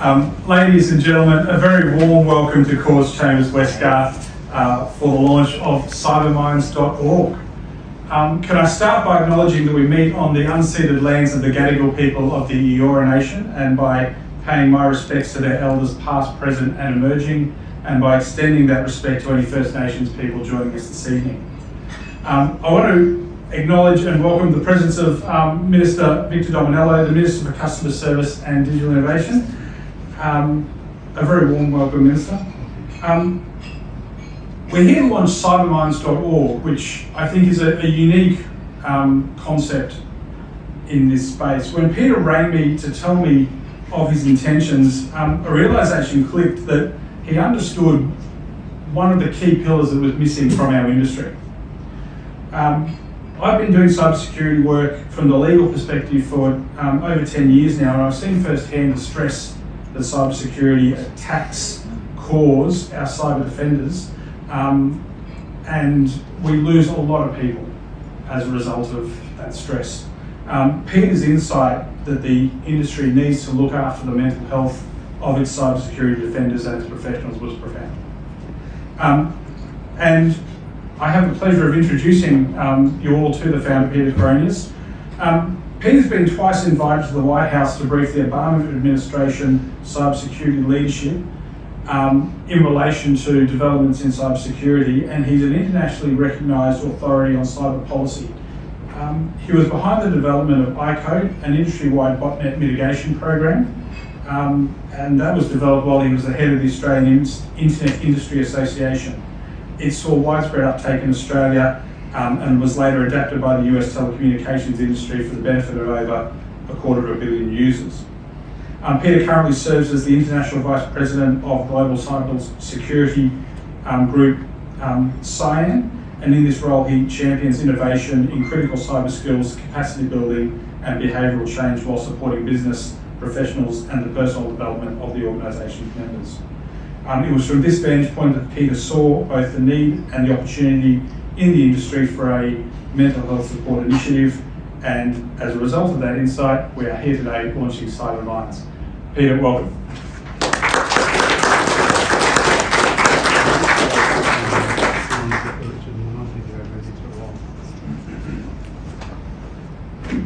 Ladies and gentlemen, a very warm welcome to Cause Chambers Westgarth for the launch of cybermindz.org. Can I start by acknowledging that we meet on the unceded lands of the Gadigal people of the Eora Nation, and by paying my respects to their elders past, present and emerging, and by extending that respect to any First Nations people joining us this evening. I want to acknowledge and welcome the presence of Minister Victor Dominello, the Minister for Customer Service and Digital Innovation. A very warm welcome, Minister. We're here to launch cybermindz.org, which I think is a unique concept in this space. When Peter rang me to tell me of his intentions, a realisation clicked that he understood one of the key pillars that was missing from our industry. I've been doing cybersecurity work from the legal perspective for over 10 years now, and I've seen firsthand the stress that cybersecurity attacks cause our cyber defenders, and we lose a lot of people as a result of that stress. Peter's insight that the industry needs to look after the mental health of its cybersecurity defenders and its professionals was profound. And I have the pleasure of introducing you all to the founder, Peter Coroneos. Peter's been twice invited to the White House to brief the Obama administration cybersecurity leadership in relation to developments in cybersecurity, and he's an internationally recognised authority on cyber policy. He was behind the development of iCode, an industry-wide botnet mitigation program, and that was developed while he was the head of the Australian Internet Industry Association. It saw widespread uptake in Australia and was later adapted by the US telecommunications industry for the benefit of over 250 million users. Peter currently serves as the International Vice President of Global Cyber Security Group, CYAN, and in this role he champions innovation in critical cyber skills, capacity building and behavioural change while supporting business professionals and the personal development of the organisation's members. It was from this vantage point that Peter saw both the need and the opportunity in the industry for a mental health support initiative, and as a result of that insight, we are here today launching Cybermindz. Peter, welcome.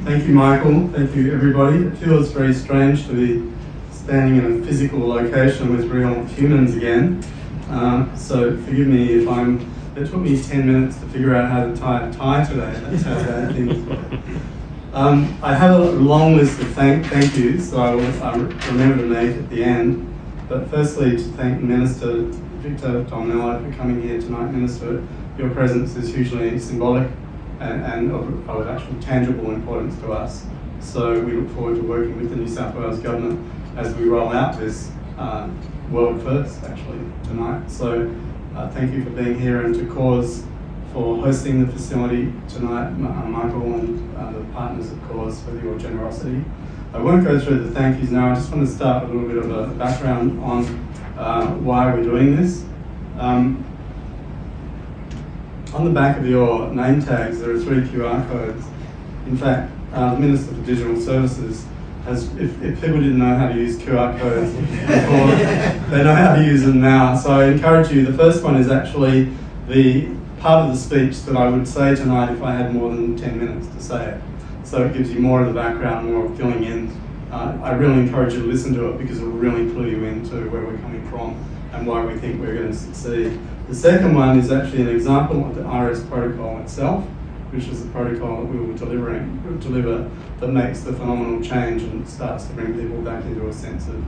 Thank you, Michael. Thank you, everybody. It feels very strange to be standing in a physical location with real humans again. So forgive me if it took me 10 minutes to figure out how to tie a tie today. That's how bad things were. I have a long list of thank yous, so I remember to make at the end. But firstly, to thank Minister Victor Dominello for coming here tonight. Minister, your presence is hugely symbolic and of actual tangible importance to us. So we look forward to working with the New South Wales Government as we roll out this world first, actually, tonight. So thank you for being here, and to Cause for hosting the facility tonight, Michael and the partners of Cause for your generosity. I won't go through the thank yous now. I just want to start with a little bit of a background on why we're doing this. On the back of your name tags, there are 3 QR codes. In fact, the Minister for Digital Services if people didn't know how to use QR codes before, they know how to use them now. So I encourage you, the first one is actually the part of the speech that I would say tonight if I had more than 10 minutes to say it. So it gives you more of the background, more of filling in. I really encourage you to listen to it because it will really clue you into where we're coming from and why we think we're going to succeed. The second one is actually an example of the IRIS protocol itself, which is the protocol that we will deliver that makes the phenomenal change and starts to bring people back into a sense of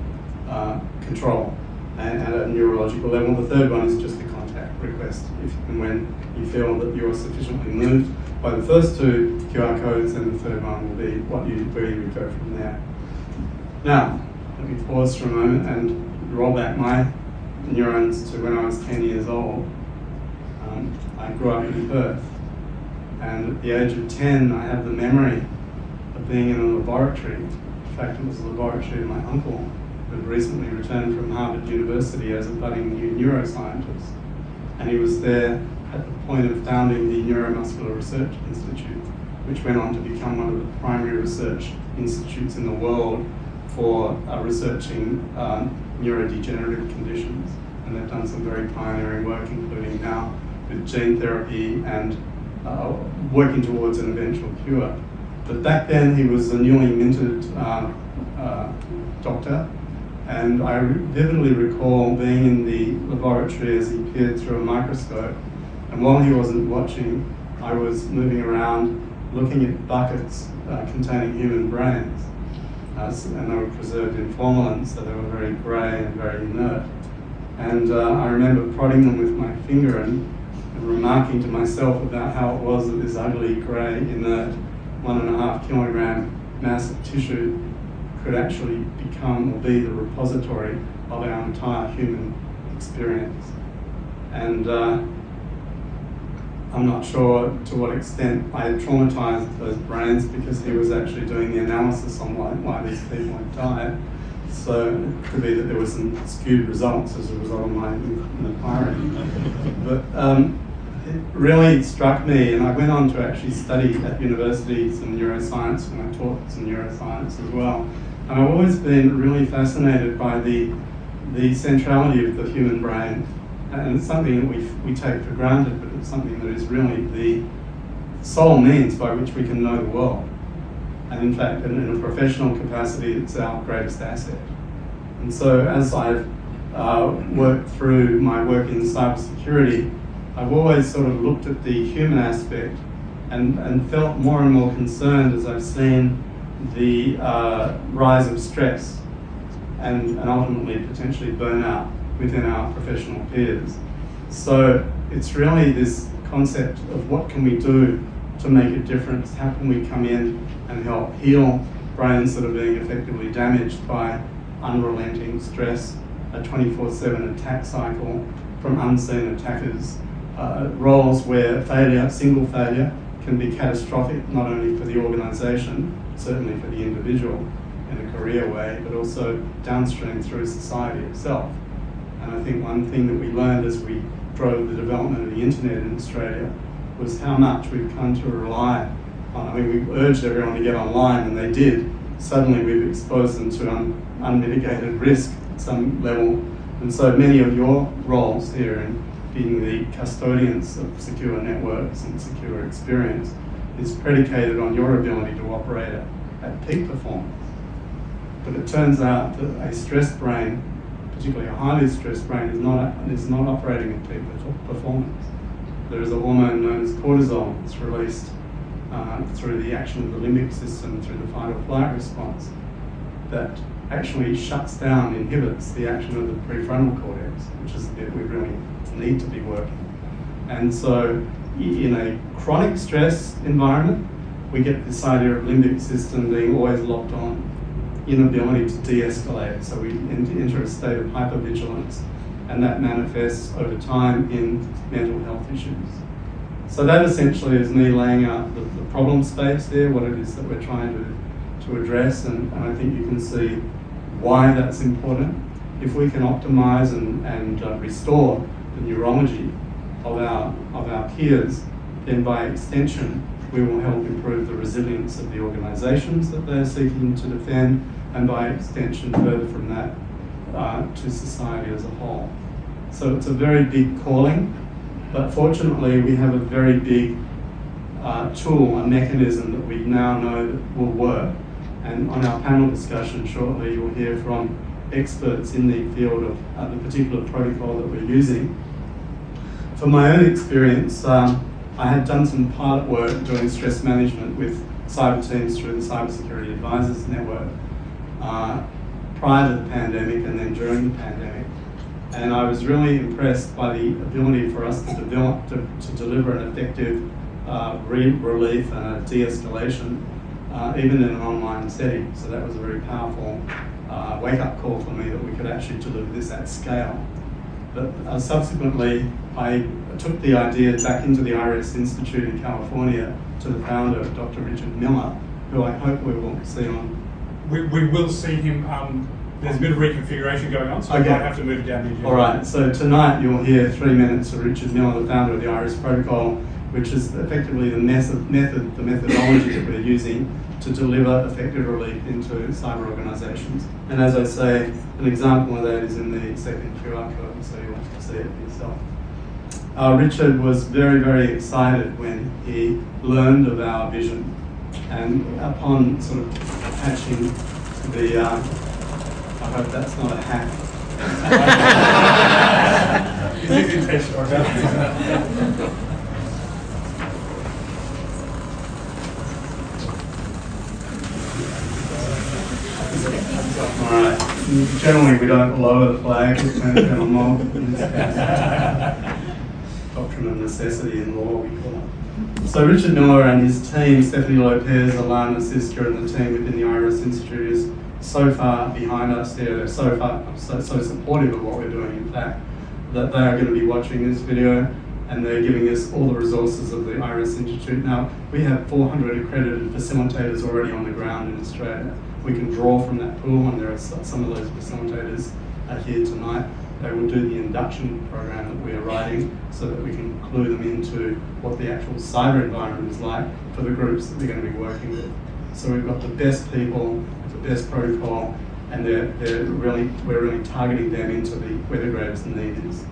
control and at a neurological level. The third one is just a contact request if and when you feel that you're sufficiently moved by the first 2 QR codes, and the third one will be where you would go from there. Now, let me pause for a moment and roll back my neurons to when I was 10 years old. I grew up in Perth. And at the age of 10, I have the memory of being in a laboratory. In fact, it was the laboratory of my uncle, who had recently returned from Harvard University as a budding new neuroscientist. And he was there at the point of founding the Neuromuscular Research Institute, which went on to become one of the primary research institutes in the world for researching neurodegenerative conditions. And they've done some very pioneering work, including now with gene therapy and working towards an eventual cure. But back then he was a newly minted doctor, and I vividly recall being in the laboratory as he peered through a microscope, and while he wasn't watching, I was moving around looking at buckets containing human brains, and they were preserved in formalin, so they were very grey and very inert. And I remember prodding them with my finger and remarking to myself about how it was that this ugly, grey, inert, 1.5 kilogram mass of tissue could actually become or be the repository of our entire human experience. And I'm not sure to what extent I had traumatized those brains, because he was actually doing the analysis on why these people had died. So it could be that there were some skewed results as a result of my inquiry. But it really struck me, and I went on to actually study at university some neuroscience, and I taught some neuroscience as well. And I've always been really fascinated by the centrality of the human brain. And it's something that we take for granted, but it's something that is really the sole means by which we can know the world. And in fact, in a professional capacity, it's our greatest asset. And so as I've worked through my work in cybersecurity, I've always sort of looked at the human aspect and felt more and more concerned as I've seen the rise of stress and ultimately potentially burnout within our professional peers. So it's really this concept of what can we do to make a difference? How can we come in and help heal brains that are being effectively damaged by unrelenting stress, a 24/7 attack cycle from unseen attackers, roles where single failure can be catastrophic, not only for the organisation, certainly for the individual in a career way, but also downstream through society itself. And I think one thing that we learned as we drove the development of the internet in Australia was how much we've come to rely on. I mean, we urged everyone to get online, and they did. Suddenly we've exposed them to unmitigated risk at some level. And so many of your roles here in being the custodians of secure networks and secure experience is predicated on your ability to operate at peak performance. But it turns out that a stressed brain, particularly a highly stressed brain, is not operating at peak performance. There is a hormone known as cortisol that's released through the action of the limbic system, through the fight or flight response, that actually shuts down, inhibits the action of the prefrontal cortex, which is the bit we really need to be working. And so in a chronic stress environment, we get this idea of limbic system being always locked on, inability to de-escalate. So we enter a state of hypervigilance, and that manifests over time in mental health issues. So that essentially is me laying out the problem space there, what it is that we're trying to address, and I think you can see why that's important. If we can optimize and restore the neurology of our peers, then by extension we will help improve the resilience of the organisations that they're seeking to defend, and by extension further from that to society as a whole. So it's a very big calling, but fortunately we have a very big tool, a mechanism that we now know that will work. And on our panel discussion shortly, you'll hear from experts in the field of the particular protocol that we're using. From my own experience, I had done some pilot work doing stress management with cyber teams through the Cybersecurity Advisors Network prior to the pandemic and then during the pandemic. And I was really impressed by the ability for us to deliver an effective relief and a de-escalation, even in an online setting. So that was a very powerful wake-up call for me that we could actually deliver this at scale. But subsequently, I took the idea back into the IRIS Institute in California to the founder, Dr. Richard Miller, who I hope we will see on. We will see him. There's a bit of reconfiguration going on, so okay. I might have to move it down here. All right, so tonight you'll hear 3 minutes of Richard Miller, the founder of the IRIS protocol, which is effectively the methodology that we're using to deliver effective relief into cyber organisations. And as I say, an example of that is in the second QR code, so you'll have to see it for yourself. Richard was very, very excited when he learned of our vision, and upon sort of attaching the, I hope that's not a hack. Alright, generally we don't lower the flag, it turns down a mob. In this case. Doctrine of necessity in law, we call it. So Richard Miller and his team, Stephanie Lopez, Alana Sisker, and the team within the IRIS Institute is so far behind us here. They're so supportive of what we're doing, in fact, that they are going to be watching this video, and they're giving us all the resources of the IRIS Institute. Now, we have 400 accredited facilitators already on the ground in Australia. We can draw from that pool, and there are some of those facilitators are here tonight. They will do the induction program that we are writing so that we can clue them into what the actual cyber environment is like for the groups that we're going to be working with. So we've got the best people, the best protocol, and we're really targeting them into where the greatest need is.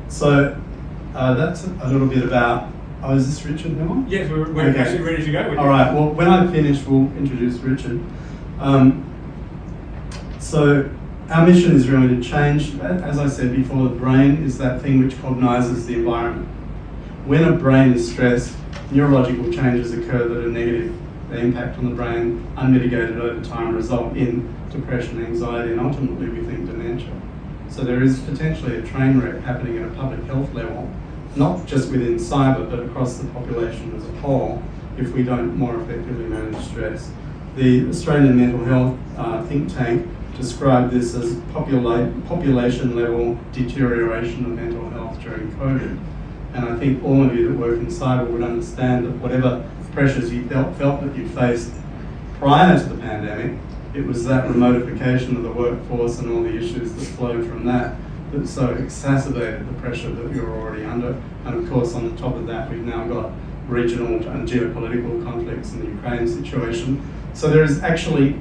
So that's a little bit about. Oh, is this Richard now? Yes, we're okay. actually ready to go. All right. Well, when I finish, we'll introduce Richard. So our mission is really to change. As I said before, the brain is that thing which cognizes the environment. When a brain is stressed, neurological changes occur that are negative. They impact on the brain, unmitigated over time, result in depression, anxiety, and ultimately we think dementia. So there is potentially a train wreck happening at a public health level, not just within cyber, but across the population as a whole, if we don't more effectively manage stress. The Australian Mental Health think tank described this as population level deterioration of mental health during COVID. And I think all of you that work in cyber would understand that whatever pressures you felt that you faced prior to the pandemic, it was that remotification of the workforce and all the issues that flowed from that so exacerbated the pressure that you were already under. And of course, on the top of that, we've now got regional and geopolitical conflicts in the Ukraine situation. So there is actually,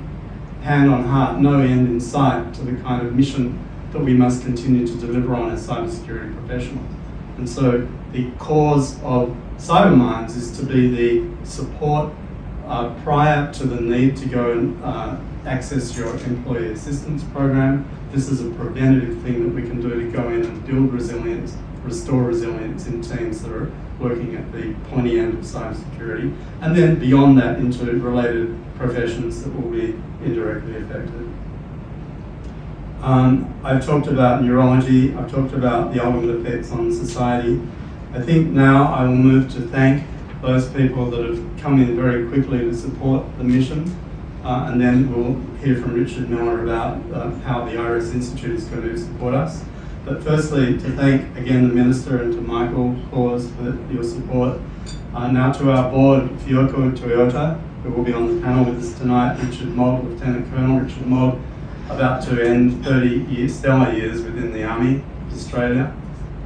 hand on heart, no end in sight to the kind of mission that we must continue to deliver on as cybersecurity professionals. And so the cause of Cybermindz is to be the support prior to the need to go and access your employee assistance program. This is a preventative thing that we can do to go in and build resilience, restore resilience in teams that are working at the pointy end of cybersecurity, and then beyond that into related professions that will be indirectly affected. I've talked about neurology, I've talked about the ultimate effects on society. I think now I will move to thank those people that have come in very quickly to support the mission, and then we'll hear from Richard Miller about how the IRIS Institute is going to support us. But firstly, to thank again the Minister and to Michael Kors for your support. Now to our board, Fioko Toyota, who will be on the panel with us tonight, Richard Mogg, Lieutenant Colonel Richard Mogg, about to end 30 stellar years within the Army of Australia.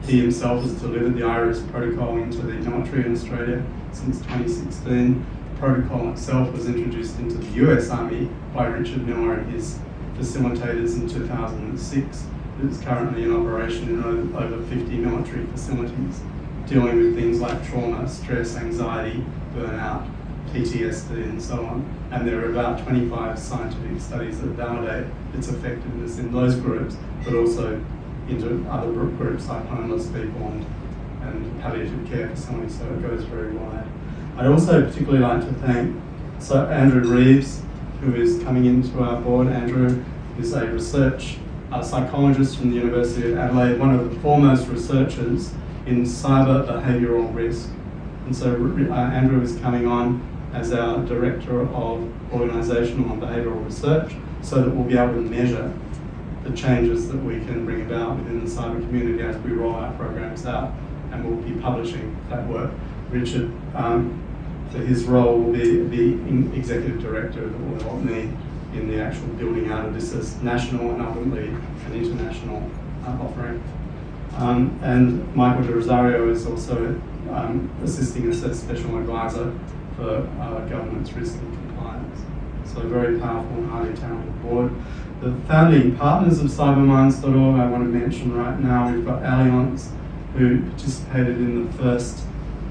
He himself has delivered the IRIS protocol into the military in Australia since 2016. The protocol itself was introduced into the US Army by Richard Miller and his facilitators in 2006. It is currently in operation in over 50 military facilities, dealing with things like trauma, stress, anxiety, burnout, PTSD, and so on. And there are about 25 scientific studies that validate its effectiveness in those groups, but also into other groups like homeless people and palliative care facilities, so it goes very wide. I'd also particularly like to thank Andrew Reeves, who is coming into our board. Andrew is a research psychologist from the University of Adelaide, one of the foremost researchers in cyber behavioural risk. And so Andrew is coming on as our Director of Organisational and Behavioural Research, so that we'll be able to measure the changes that we can bring about within the cyber community as we roll our programs out, and we'll be publishing that work. Richard, for his role, will be the Executive Director that will help me in the actual building out of this as national and ultimately an international offering. And Michael De Rosario is also assisting us as Special Advisor for governance, risk and compliance. So a very powerful and highly talented board. The founding partners of Cybermindz.org I want to mention right now. We've got Allianz, who participated in the first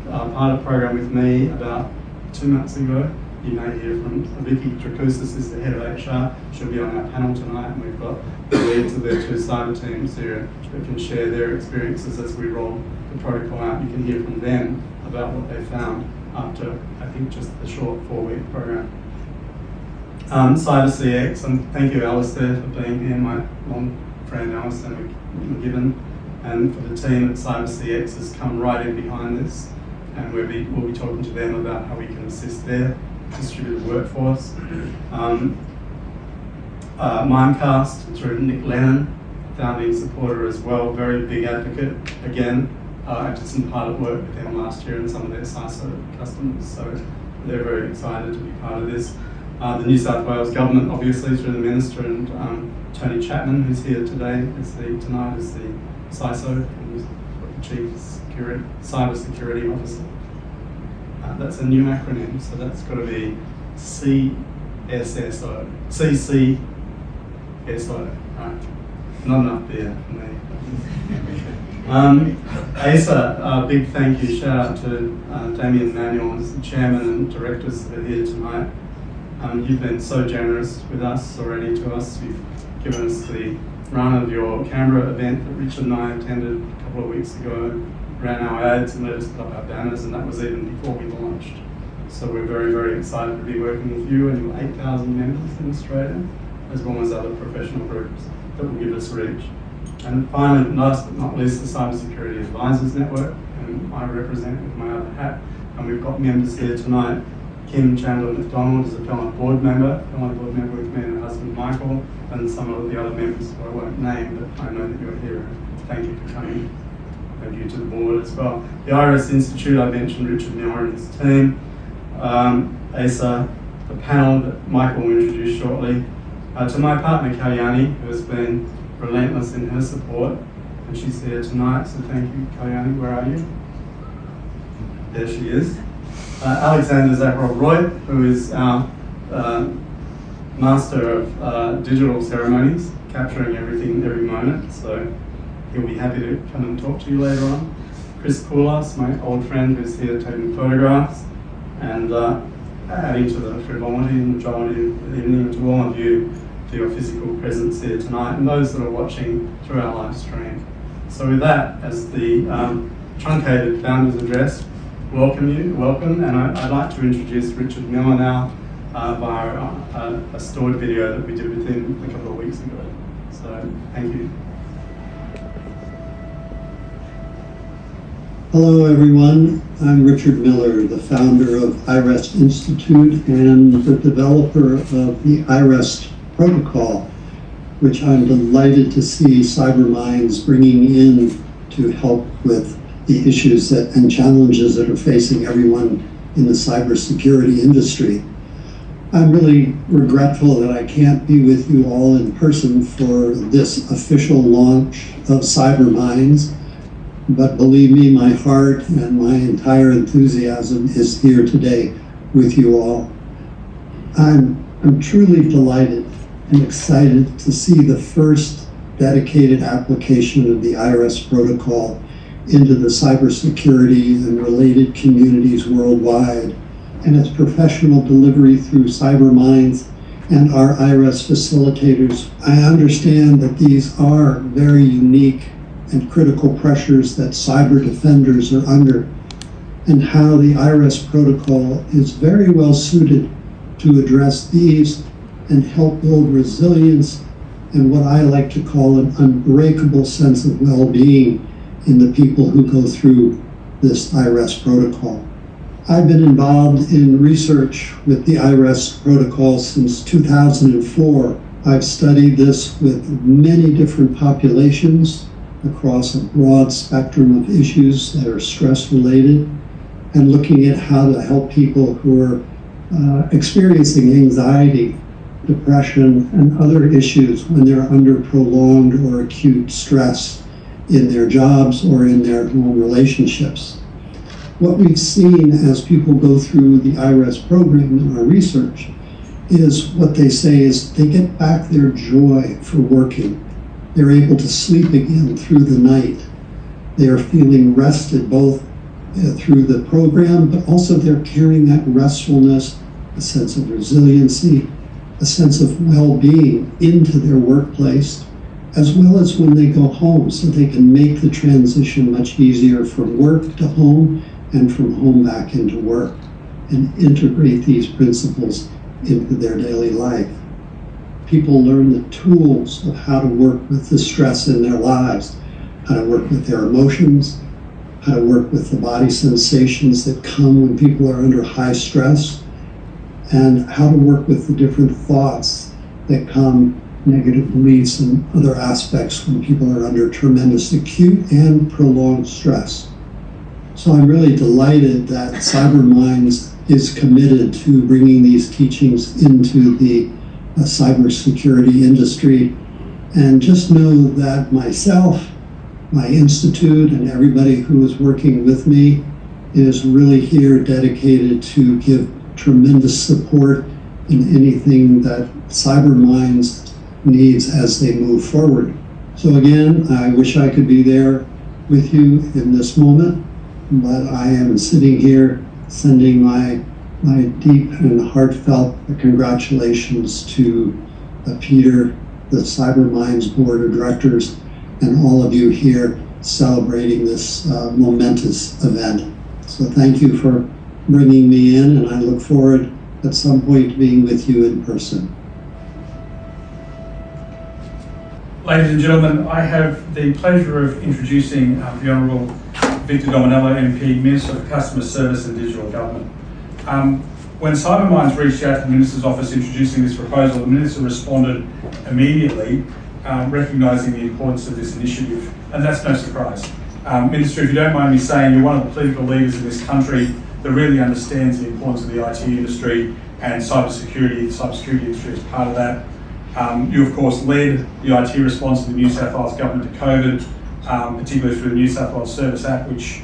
pilot program with me about 2 months ago. You may hear from Vicky Dracoussis, is the head of HR. She'll be on our panel tonight, and we've got the leads of their 2 cyber teams here that can share their experiences as we roll the protocol out. You can hear from them about what they found after, I think, just the short 4-week program. CyberCX, and thank you, Alistair, for being here, my long friend Alistair McGibbon, and for the team at CyberCX has come right in behind this, and we'll be talking to them about how we can assist their distributed workforce. Mimecast through Nick Lennon, founding supporter as well, very big advocate. Again, I did some pilot work with them last year and some of their CISO customers, so they're very excited to be part of this. The New South Wales government, obviously, through the Minister and Tony Chapman, who's here today, tonight as the CISO, and the Chief Cybersecurity Officer. That's a new acronym, so that's got to be CSSO. CCSO, right? Not enough beer for me. ASA, big thank you, shout out to Damien Manuel, as the chairman and directors that are here tonight. You've been so generous with us already to us. You've given us the run of your Canberra event that Richard and I attended a couple of weeks ago, ran our ads and let us put up our banners, and that was even before we launched. So we're very, very excited to be working with you and your 8,000 members in Australia, as well as other professional groups that will give us reach. And finally, last but not least, the Cybersecurity Advisors Network, and I represent with my other hat, and we've got members here tonight. Kim Chandler McDonald is a fellow board member with me and her husband Michael, and some of the other members who I won't name, but I know that you're here. Thank you for coming. Thank you to the board as well. The IRIS Institute, I mentioned Richard Miller and his team. ASA, the panel that Michael will introduce shortly. To my partner Kalyani, who has been relentless in her support, and she's here tonight, so thank you, Kalyani. Where are you? There she is. Alexander Zakharov-Roy, who is our master of digital ceremonies, capturing everything every moment, so he'll be happy to come and talk to you later on. Chris Poulos, my old friend, who's here taking photographs, and adding to the frivolity and the jollity of the evening, and to all of you for your physical presence here tonight, and those that are watching through our live stream. So with that, as the truncated founder's address, welcome, and I'd like to introduce Richard Miller now via a stored video that we did with him a couple of weeks ago. So, thank you. Hello everyone, I'm Richard Miller, the founder of IREST Institute and the developer of the IREST protocol, which I'm delighted to see Cybermindz bringing in to help with the issues and challenges that are facing everyone in the cybersecurity industry. I'm really regretful that I can't be with you all in person for this official launch of Cybermindz, but believe me, my heart and my entire enthusiasm is here today with you all. I'm truly delighted and excited to see the first dedicated application of the IREST protocol into the cybersecurity and related communities worldwide, and its professional delivery through Cybermindz and our IREST facilitators. I understand that these are very unique and critical pressures that cyber defenders are under, and how the IREST protocol is very well suited to address these and help build resilience and what I like to call an unbreakable sense of well-being in the people who go through this IREST protocol. I've been involved in research with the IREST protocol since 2004. I've studied this with many different populations across a broad spectrum of issues that are stress-related, and looking at how to help people who are experiencing anxiety, depression, and other issues when they're under prolonged or acute stress in their jobs or in their home relationships. what we've seen as people go through the IREST program in our research is what they say is they get back their joy for working. They're able to sleep again through the night. They are feeling rested both through the program, but also they're carrying that restfulness, a sense of resiliency, a sense of well-being into their workplace, as well as when they go home, so they can make the transition much easier from work to home and from home back into work, and integrate these principles into their daily life. People learn the tools of how to work with the stress in their lives, how to work with their emotions, how to work with the body sensations that come when people are under high stress, and how to work with the different thoughts that come, negative beliefs and other aspects when people are under tremendous acute and prolonged stress. So I'm really delighted that Cybermindz is committed to bringing these teachings into the cybersecurity industry. And just know that myself, my institute, and everybody who is working with me is really here dedicated to give tremendous support in anything that Cybermindz needs as they move forward. So again, I wish I could be there with you in this moment, but I am sitting here sending my deep and heartfelt congratulations to Peter, the Cybermindz Board of Directors, and all of you here celebrating this momentous event. So thank you for bringing me in, and I look forward at some point to being with you in person. Ladies and gentlemen, I have the pleasure of introducing the Honourable Victor Dominello MP, Minister for Customer Service and Digital Government. When Cybermindz reached out to the Minister's office introducing this proposal, the Minister responded immediately, recognising the importance of this initiative, and that's no surprise. Minister, if you don't mind me saying, you're one of the political leaders in this country that really understands the importance of the IT industry and cybersecurity. The cybersecurity industry is part of that. You, of course, led the IT response of the New South Wales Government to COVID, particularly through the New South Wales Service App, which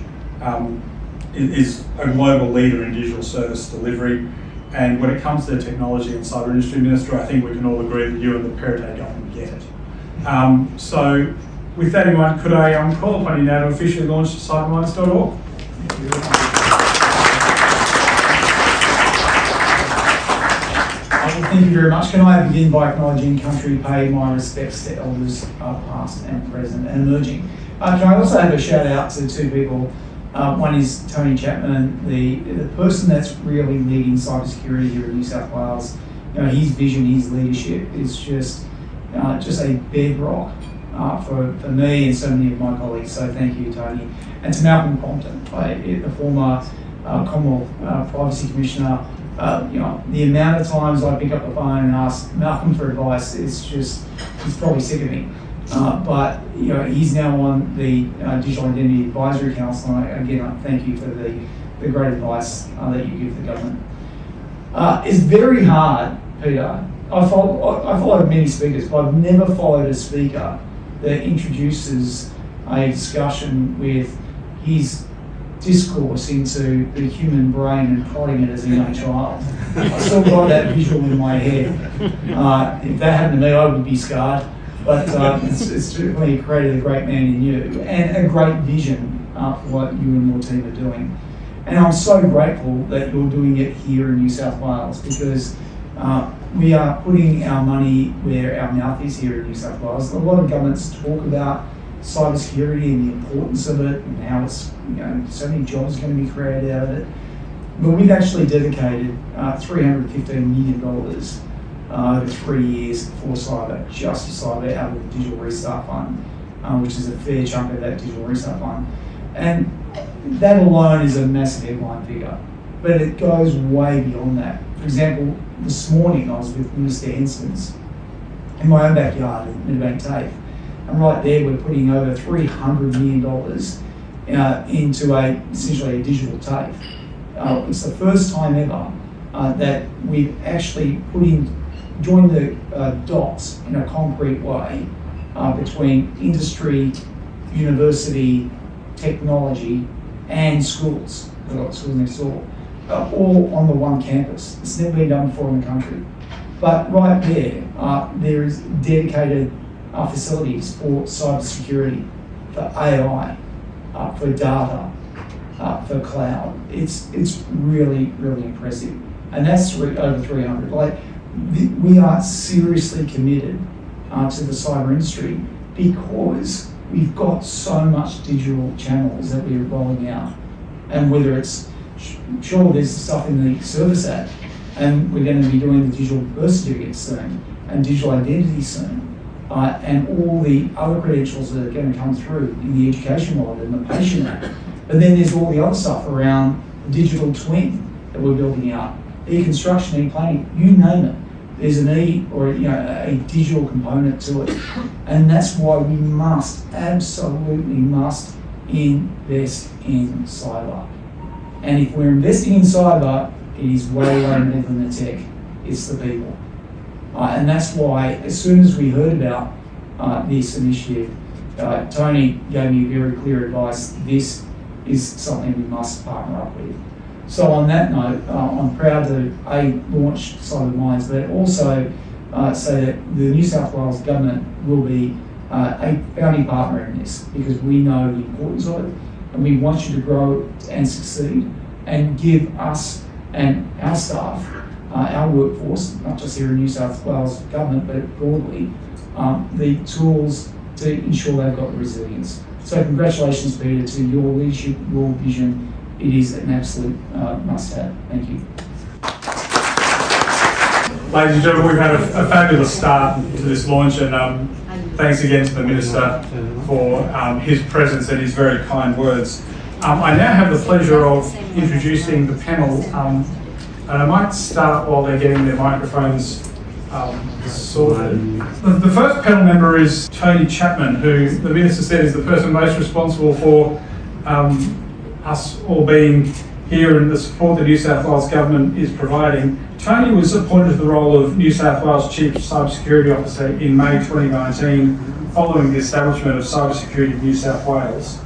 is a global leader in digital service delivery. And when it comes to the technology and cyber industry, Minister, I think we can all agree that you and the Peter government get it. So with that in mind, could I call upon you now to officially launch cybermindz.org? Thank you very much. Can I begin by acknowledging country, pay my respects to elders past and present and emerging. Can I also have a shout out to two people? One is Tony Chapman, the person that's really leading cybersecurity here in New South Wales. You know, his vision, his leadership is just a bedrock for me and so many of my colleagues. So thank you, Tony. And to Malcolm Compton, the former Commonwealth Privacy Commissioner. The amount of times I pick up the phone and ask Malcolm for advice, it's just, he's probably sick of me. But he's now on the Digital Identity Advisory Council, and again, thank you for the great advice that you give the government. It's very hard, Peter. I followed many speakers, but I've never followed a speaker that introduces a discussion with his discourse into the human brain and prodding it as a young child. I still got that visual in my head. If that happened to me, I would be scarred. But it's certainly created a great man in you and a great vision for what you and your team are doing. And I'm so grateful that you're doing it here in New South Wales, because we are putting our money where our mouth is here in New South Wales. A lot of governments talk about cybersecurity and the importance of it and how it's, so many jobs are going to be created out of it. But we've actually dedicated $315 million over 3 years for cyber, just for cyber, out of the Digital Restart Fund, which is a fair chunk of that Digital Restart Fund. And that alone is a massive headline figure, but it goes way beyond that. For example, this morning I was with Minister Henson's in my own backyard in Meadowbank TAFE, and right there we're putting over $300 million into essentially a digital TAFE. It's the first time ever that we've actually joined the dots in a concrete way between industry, university, technology, and schools. the school next door, all on the one campus. It's never been done before in the country. But right there is dedicated facilities for cybersecurity, for AI, for data, for cloud. It's really, really impressive. And that's over 300. We are seriously committed to the cyber industry because we've got so much digital channels that we're rolling out. And whether it's, sure, there's stuff in the Service Act, and we're going to be doing the digital birth certificate soon, and digital identity soon, and all the other credentials that are going to come through in the education world and the Patient Act. But then there's all the other stuff around the digital twin that we're building out, e-construction, e-planning, you name it. There's an a digital component to it. And that's why we absolutely must invest in cyber. And if we're investing in cyber, it is way more than the tech, it's the people. And that's why, as soon as we heard about this initiative, Tony gave me very clear advice. This is something we must partner up with. So on that note, I'm proud to launch Cybermindz, but also say that the New South Wales government will be a founding partner in this, because we know the importance of it, and we want you to grow and succeed and give us and our staff, our workforce, not just here in New South Wales government, but broadly, the tools to ensure they've got resilience. So congratulations, Peter, to your leadership, your vision. It is an absolute must-have. Thank you. Ladies and gentlemen, we've had a fabulous start to this launch, and thanks again to the Minister for his presence and his very kind words. I now have the pleasure of introducing the panel, and I might start while they're getting their microphones sorted. The first panel member is Tony Chapman, who the Minister said is the person most responsible for us all being here and the support the New South Wales Government is providing. Tony was appointed to the role of New South Wales Chief Cybersecurity Officer in May 2019, following the establishment of Cybersecurity New South Wales.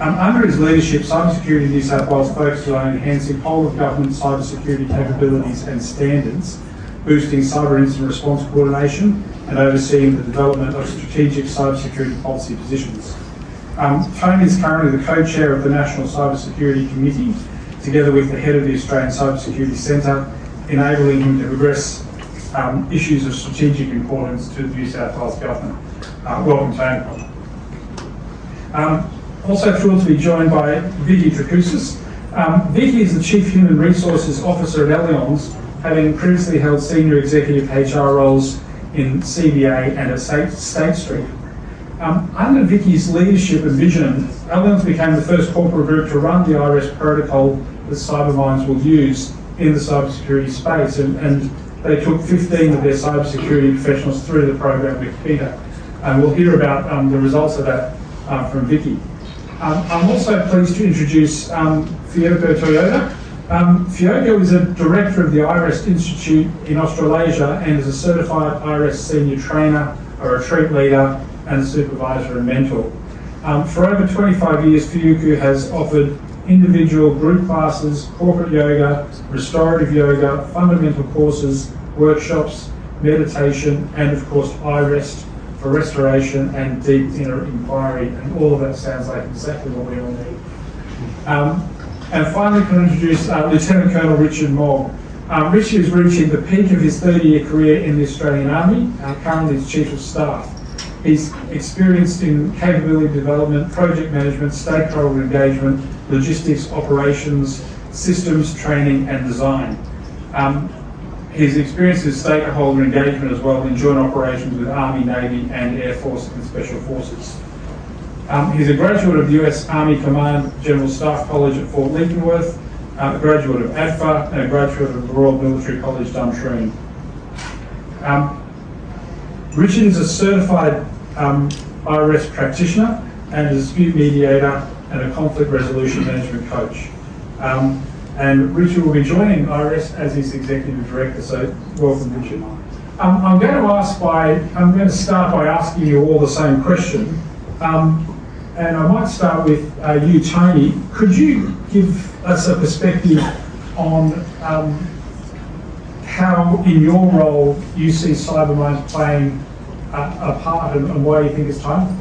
Under his leadership, Cybersecurity New South Wales focuses on enhancing whole-of-government cybersecurity capabilities and standards, boosting cyber incident response coordination, and overseeing the development of strategic cybersecurity policy positions. Tony is currently the co-chair of the National Cybersecurity Committee, together with the head of the Australian Cybersecurity Centre, enabling him to progress issues of strategic importance to the New South Wales Government. Welcome, Tony. Also thrilled to be joined by Vicky Trakoussis. Vicky is the Chief Human Resources Officer at Allianz, having previously held senior executive HR roles in CBA and at State Street. Under Vicky's leadership and vision, Allianz became the first corporate group to run the IRS protocol that Cybermindz will use in the cybersecurity space, and they took 15 of their cybersecurity professionals through the program with Peter. And we'll hear about the results of that from Vicky. I'm also pleased to introduce Fyoko Toyota. Fyoko is a director of the IREST Institute in Australasia and is a certified IREST senior trainer, a retreat leader, and a supervisor and mentor. For over 25 years, Fyoko has offered individual, group classes, corporate yoga, restorative yoga, fundamental courses, workshops, meditation, and of course IREST for restoration and deep inner inquiry, and all of that sounds like exactly what we all need. And finally, can I introduce Lieutenant Colonel Richard Mogg. Richard is reaching the peak of his 30-year career in the Australian Army, currently as Chief of Staff. He's experienced in capability development, project management, stakeholder engagement, logistics, operations, systems, training, and design. His experience in stakeholder engagement as well in joint operations with Army, Navy, and Air Force and Special Forces. He's a graduate of the US Army Command General Staff College at Fort Leavenworth, a graduate of ADFA, and a graduate of the Royal Military College, Dumtreen. Richard is a certified IRS practitioner and a dispute mediator and a conflict resolution management coach. And Richard will be joining IRS as his executive director, so welcome, Richard. I'm going to start by asking you all the same question. and I might start with you, Tony. Could you give us a perspective on how, in your role, you see Cybermindz playing a part and why you think it's time?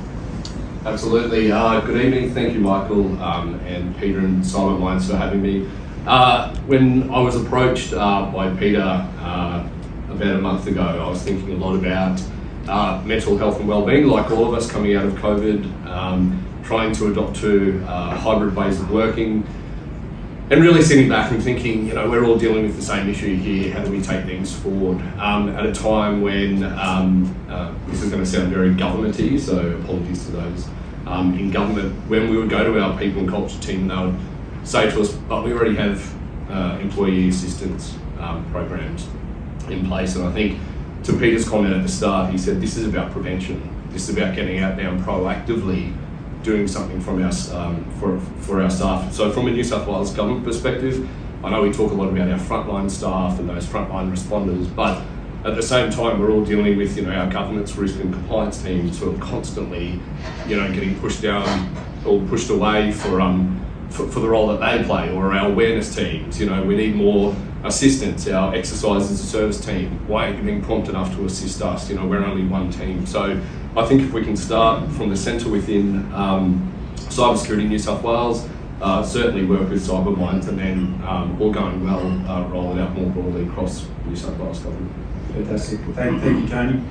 Absolutely. Good evening. Thank you, Michael, and Peter and Cybermindz for having me. When I was approached by Peter about a month ago, I was thinking a lot about mental health and wellbeing, like all of us coming out of COVID, trying to adopt to hybrid ways of working, and really sitting back and thinking, we're all dealing with the same issue here. How do we take things forward at a time when this is going to sound very governmenty, so apologies to those in government. When we would go to our people and culture team, they would say to us, but we already have employee assistance programs in place. And I think to Peter's comment at the start, he said this is about prevention. This is about getting out there and proactively doing something from our for our staff. So from a New South Wales government perspective, I know we talk a lot about our frontline staff and those frontline responders, but at the same time, we're all dealing with our governance, risk and compliance teams who are constantly getting pushed down or pushed away for the role that they play, or our awareness teams. We need more assistance. Our exercise as a service team, why aren't you being prompt enough to assist us? We're only one team. So I think if we can start from the centre within Cybersecurity New South Wales, certainly work with Cybermindz, and then all going well, roll it out more broadly across New South Wales government. Fantastic. Thank you, Tony.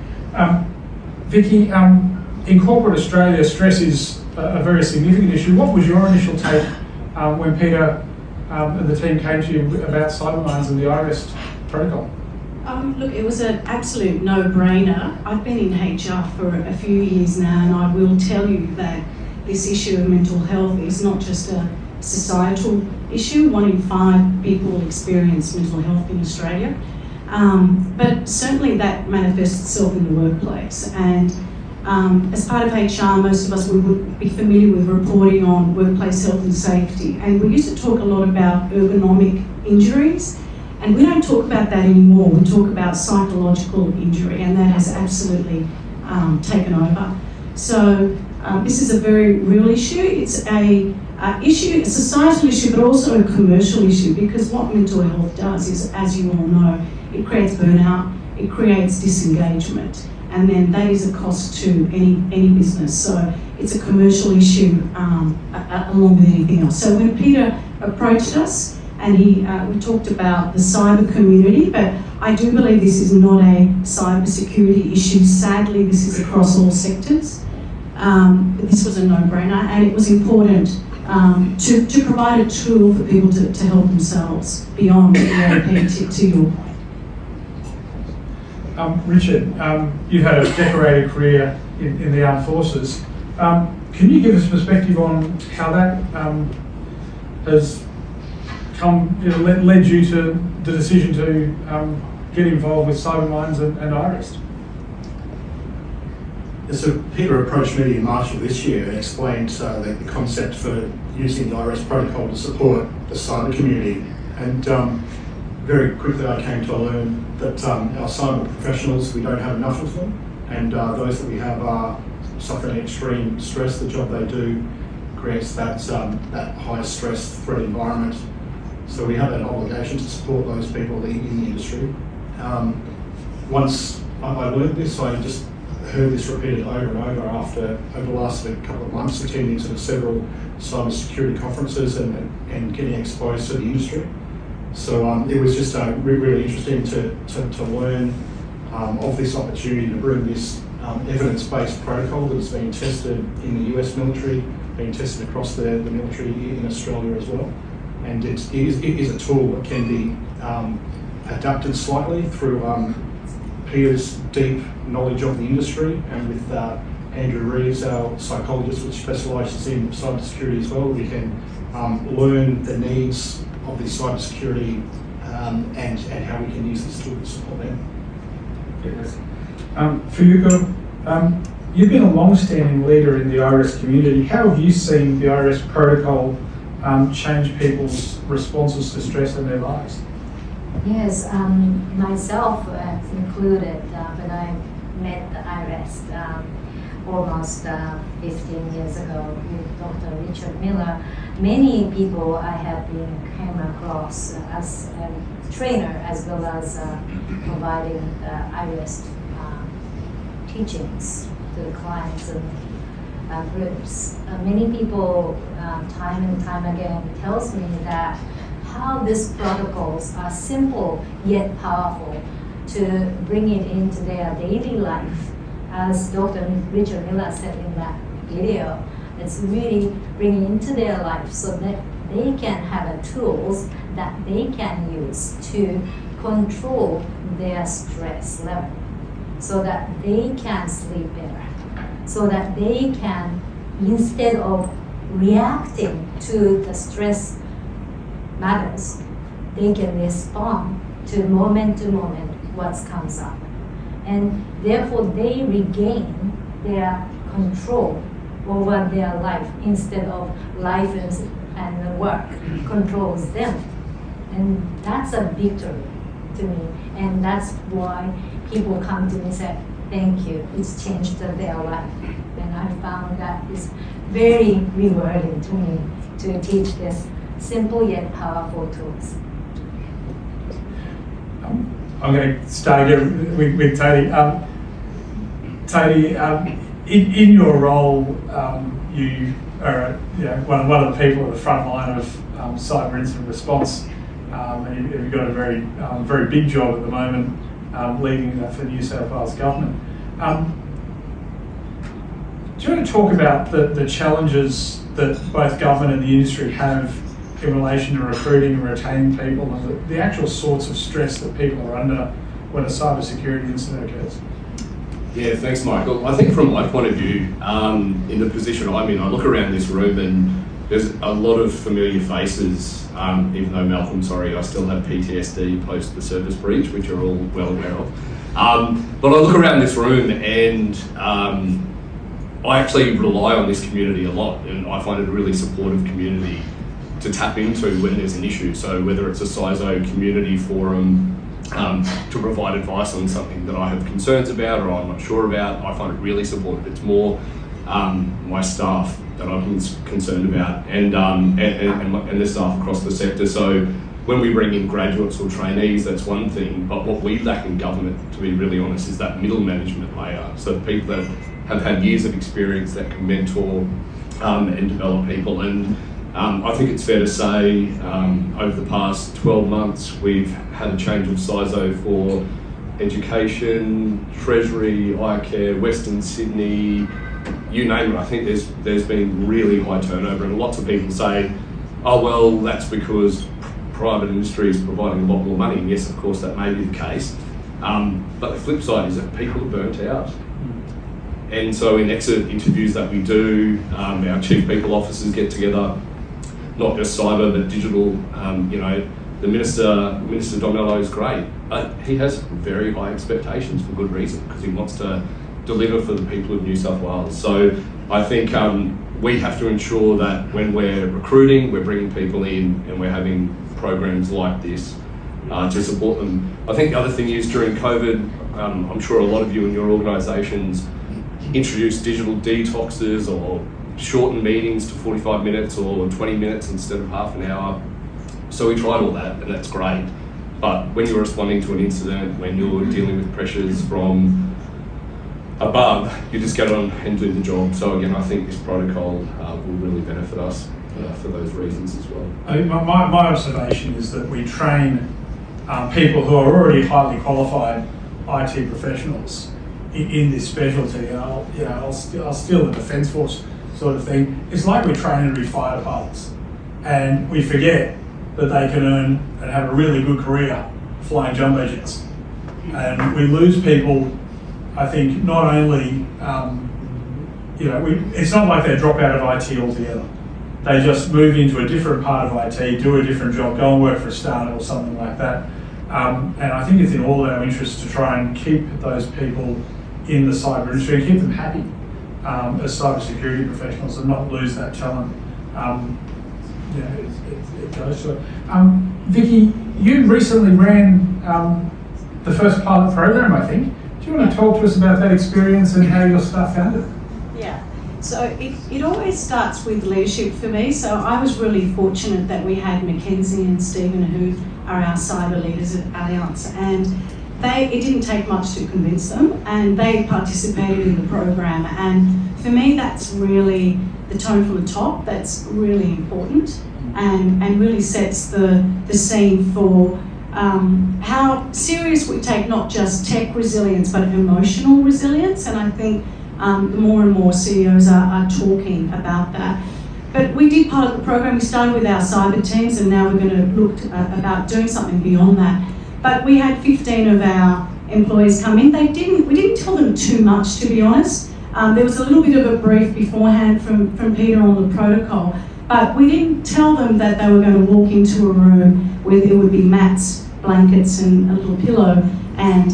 Vicky, in corporate Australia, stress is a very significant issue. What was your initial take when Peter and the team came to you about Cybermindz and the IREST protocol? Look, it was an absolute no-brainer. I've been in HR for a few years now, and I will tell you that this issue of mental health is not just a societal issue. 1 in 5 people experience mental health in Australia. But certainly that manifests itself in the workplace. And as part of HR, most of us would be familiar with reporting on workplace health and safety. And we used to talk a lot about ergonomic injuries. And we don't talk about that anymore. We talk about psychological injury, and that has absolutely taken over. So this is a very real issue. It's a societal issue, but also a commercial issue, because what mental health does is, as you all know, it creates burnout, it creates disengagement, and then that is a cost to any business. So it's a commercial issue along with anything else. So when Peter approached us, and we talked about the cyber community, but I do believe this is not a cybersecurity issue. Sadly, this is across all sectors. But this was a no-brainer, and it was important to provide a tool for people to help themselves beyond the EAP, to your point. Richard, you've had a decorated career in the armed forces. Can you give us perspective on how that has led you to the decision to get involved with Cybermindz and IREST? So Peter approached me in March of this year and explained the concept for using the IREST protocol to support the cyber community. And very quickly I came to learn that our cyber professionals, we don't have enough of them, and those that we have are suffering extreme stress. The job they do creates that high stress threat environment. So we have an obligation to support those people in the industry. Once I learned this, I just heard this repeated over and over the last couple of months, attending to several cybersecurity conferences and getting exposed to the industry. So it was just really interesting to learn of this opportunity to bring this evidence-based protocol that is being tested in the US military, being tested across the military in Australia as well. And it is a tool that can be adapted slightly through Peter's deep knowledge of the industry, and with Andrew Reeves, our psychologist, which specialises in cybersecurity as well, we can learn the needs of the cybersecurity and how we can use this tool to support them. Fuyuko, you've been a long-standing leader in the IREST community. How have you seen the IREST protocol change people's responses to stress in their lives? Yes, myself included when I met the IREST. almost 15 years ago with Dr. Richard Miller, many people I have came across as a trainer as well as providing IREST teachings to the clients and groups. Many people time and time again tells me that how these protocols are simple yet powerful to bring it into their daily life. As Dr. Richard Miller said in that video, it's really bringing into their life so that they can have tools that they can use to control their stress level so that they can sleep better, so that they can, instead of reacting to the stress matters, they can respond to moment what comes up. And therefore they regain their control over their life instead of life and work controls them. And that's a victory to me. And that's why people come to me and say, thank you, it's changed their life. And I found that is very rewarding to me to teach this simple yet powerful tools. I'm going to start again with Tony. Tony, in your role, you are one of the people at the front line of cyber incident response, and you've got a very big job at the moment, leading for the New South Wales government. Do you want to talk about the challenges that both government and the industry have in relation to recruiting and retaining people, and the actual sorts of stress that people are under when a cybersecurity incident occurs? Yeah, thanks, Michael. I think from my point of view, in the position I'm in, I look around this room and there's a lot of familiar faces, even though Malcolm, I still have PTSD post the service breach, which you're all well aware of. But I look around this room and I actually rely on this community a lot, and I find it a really supportive community to tap into when there's an issue. So whether it's a CISO community forum to provide advice on something that I have concerns about or I'm not sure about, I find it really supportive. It's more my staff that I'm concerned about, and the staff across the sector. So when we bring in graduates or trainees, that's one thing, but what we lack in government, to be really honest, is that middle management layer. So the people that have had years of experience that can mentor and develop people. And I think it's fair to say over the past 12 months, we've had a change of CISO for education, Treasury, eye care, Western Sydney, you name it. I think there's been really high turnover, and lots of people say, oh, well, that's because private industry is providing a lot more money. And yes, of course, that may be the case. But the flip side is that people are burnt out. And so in exit interviews that we do, our chief people officers get together, not just cyber, but digital. The Minister Domelo is great, but he has very high expectations for good reason, because he wants to deliver for the people of New South Wales. So I think we have to ensure that when we're recruiting, we're bringing people in and we're having programs like this to support them. I think the other thing is during COVID, I'm sure a lot of you in your organisations introduced digital detoxes or shorten meetings to 45 minutes or 20 minutes instead of half an hour. So we tried all that, and that's great. But when you're responding to an incident, when you're dealing with pressures from above, you just get on and do the job. So again, I think this protocol will really benefit us for those reasons as well. I mean, my observation is that we train people who are already highly qualified IT professionals in this specialty. And I'll steal the Defence Force sort of thing. It's like we're training to be fighter pilots, and we forget that they can earn and have a really good career flying jumbo jets. And we lose people, I think, not only, it's not like they drop out of IT altogether. They just move into a different part of IT, do a different job, go and work for a startup or something like that. And I think it's in all our interests to try and keep those people in the cyber industry and keep them happy as cybersecurity professionals and not lose that talent. It goes to it. Vicky, you recently ran the first pilot program, I think. Do you want to talk to us about that experience and how your staff found it? So it always starts with leadership for me. So I was really fortunate that we had Mackenzie and Stephen, who are our cyber leaders at Allianz, and it didn't take much to convince them, and they participated in the program. And for me, that's really the tone from the top. That's really important, and really sets the scene for how serious we take not just tech resilience but emotional resilience. And I think more and more CEOs are talking about that. But we did part of the program. We started with our cyber teams, and now we're going to look about doing something beyond that. But we had 15 of our employees come in. We didn't tell them too much, to be honest. There was a little bit of a brief beforehand from Peter on the protocol, but we didn't tell them that they were going to walk into a room where there would be mats, blankets, and a little pillow, and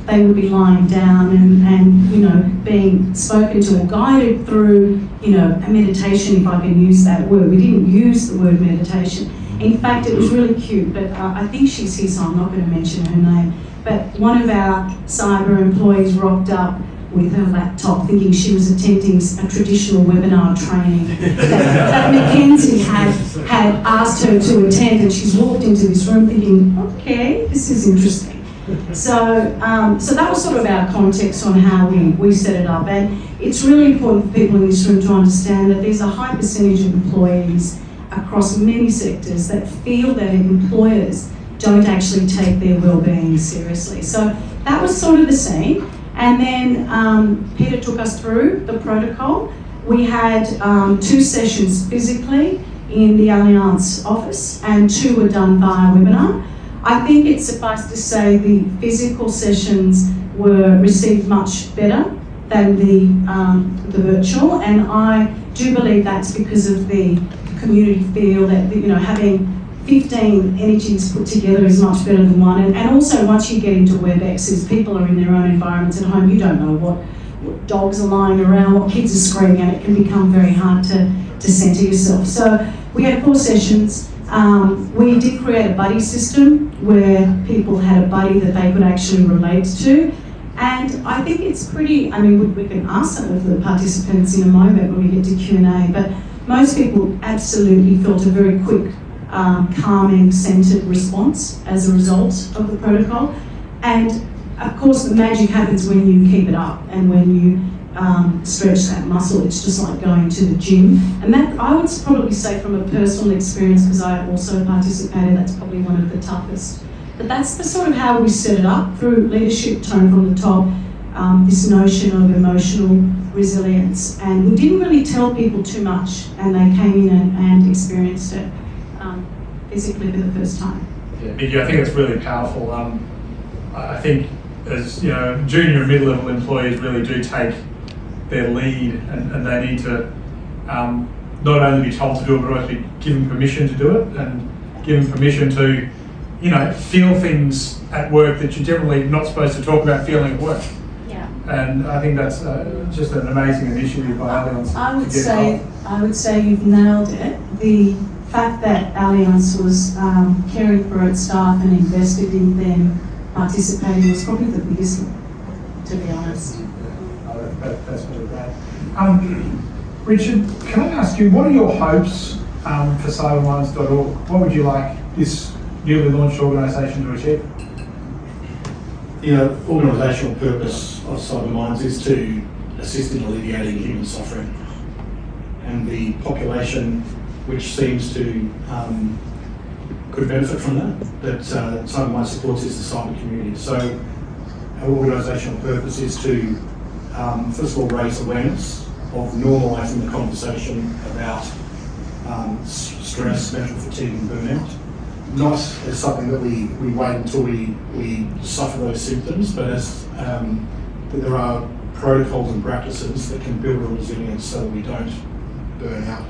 they would be lying down and being spoken to or guided through a meditation, if I can use that word. We didn't use the word meditation. In fact, it was really cute, but I think she's here, so I'm not going to mention her name. But one of our cyber employees rocked up with her laptop thinking she was attending a traditional webinar training that Mackenzie had asked her to attend, and she's walked into this room thinking, okay, this is interesting. So that was sort of our context on how we set it up. And it's really important for people in this room to understand that there's a high percentage of employees across many sectors that feel that employers don't actually take their well-being seriously. So that was sort of the scene. And then Peter took us through the protocol. We had 2 sessions physically in the Allianz office, and 2 were done via webinar. I think it's suffice to say the physical sessions were received much better than the virtual, and I do believe that's because of the community feel that having 15 energies put together is much better than one. And also, once you get into WebEx, as people are in their own environments at home, you don't know what dogs are lying around, what kids are screaming, and it can become very hard to centre yourself. So we had 4 sessions. We did create a buddy system where people had a buddy that they could actually relate to. And I think it's pretty, we can ask some of the participants in a moment when we get to Q&A, but most people absolutely felt a very quick, calming, centred response as a result of the protocol. And of course, the magic happens when you keep it up and when you stretch that muscle. It's just like going to the gym. And that, I would probably say from a personal experience, because I also participated, that's probably one of the toughest. But that's the sort of how we set it up, through leadership, tone from the top, this notion of emotional resilience. And we didn't really tell people too much, and they came in and experienced it physically for the first time. Yeah, Vicky, I think it's really powerful. I think as junior and mid-level employees really do take their lead, and they need to not only be told to do it, but also be given permission to do it, and given permission to feel things at work that you're generally not supposed to talk about feeling at work. Yeah. And I think that's just an amazing initiative by Allianz. I would say you've nailed it. The fact that Allianz was caring for its staff and invested in them participating was probably the biggest one, to be honest. That's really great. Richard, can I ask you, what are your hopes for cybermindz.org? What would you like this newly launched organisation to achieve? The organisational purpose of Cybermindz is to assist in alleviating human suffering, and the population which seems to could benefit from that Cybermindz supports is the cyber community. So our organisational purpose is to first of all raise awareness of normalising the conversation about stress, mental fatigue and burnout. Not as something that we wait until we suffer those symptoms, but as that there are protocols and practices that can build a resilience so that we don't burn out.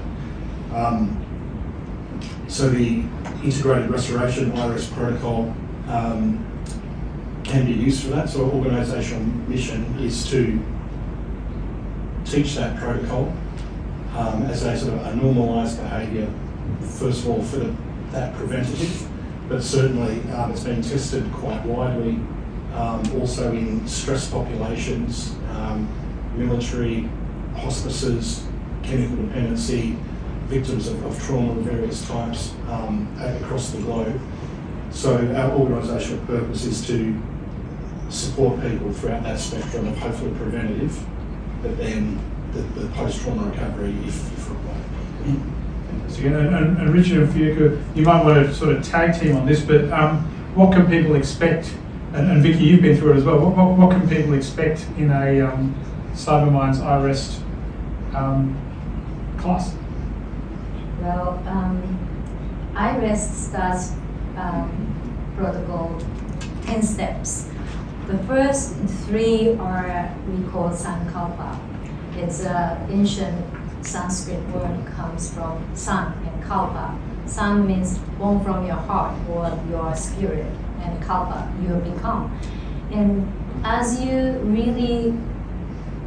So the integrated restoration IRS protocol can be used for that. So our organisational mission is to teach that protocol as a sort of a normalised behaviour, first of all for that preventative, but certainly it's been tested quite widely, also in stress populations, military, hospices, chemical dependency, victims of trauma of various types across the globe. So our organisational purpose is to support people throughout that spectrum of hopefully preventative, but then the post-trauma recovery if required. Fantastic. And Richard and Fiuka, you might want to sort of tag team on this, but what can people expect, and Vicky, you've been through it as well, what can people expect in a Cybermindz iRest class? Well, iRest starts protocol 10 steps. The first 3 are we call sankalpa. It's an ancient Sanskrit word, comes from san and kalpa. San means born from your heart or your spirit, and kalpa, you become. And as you really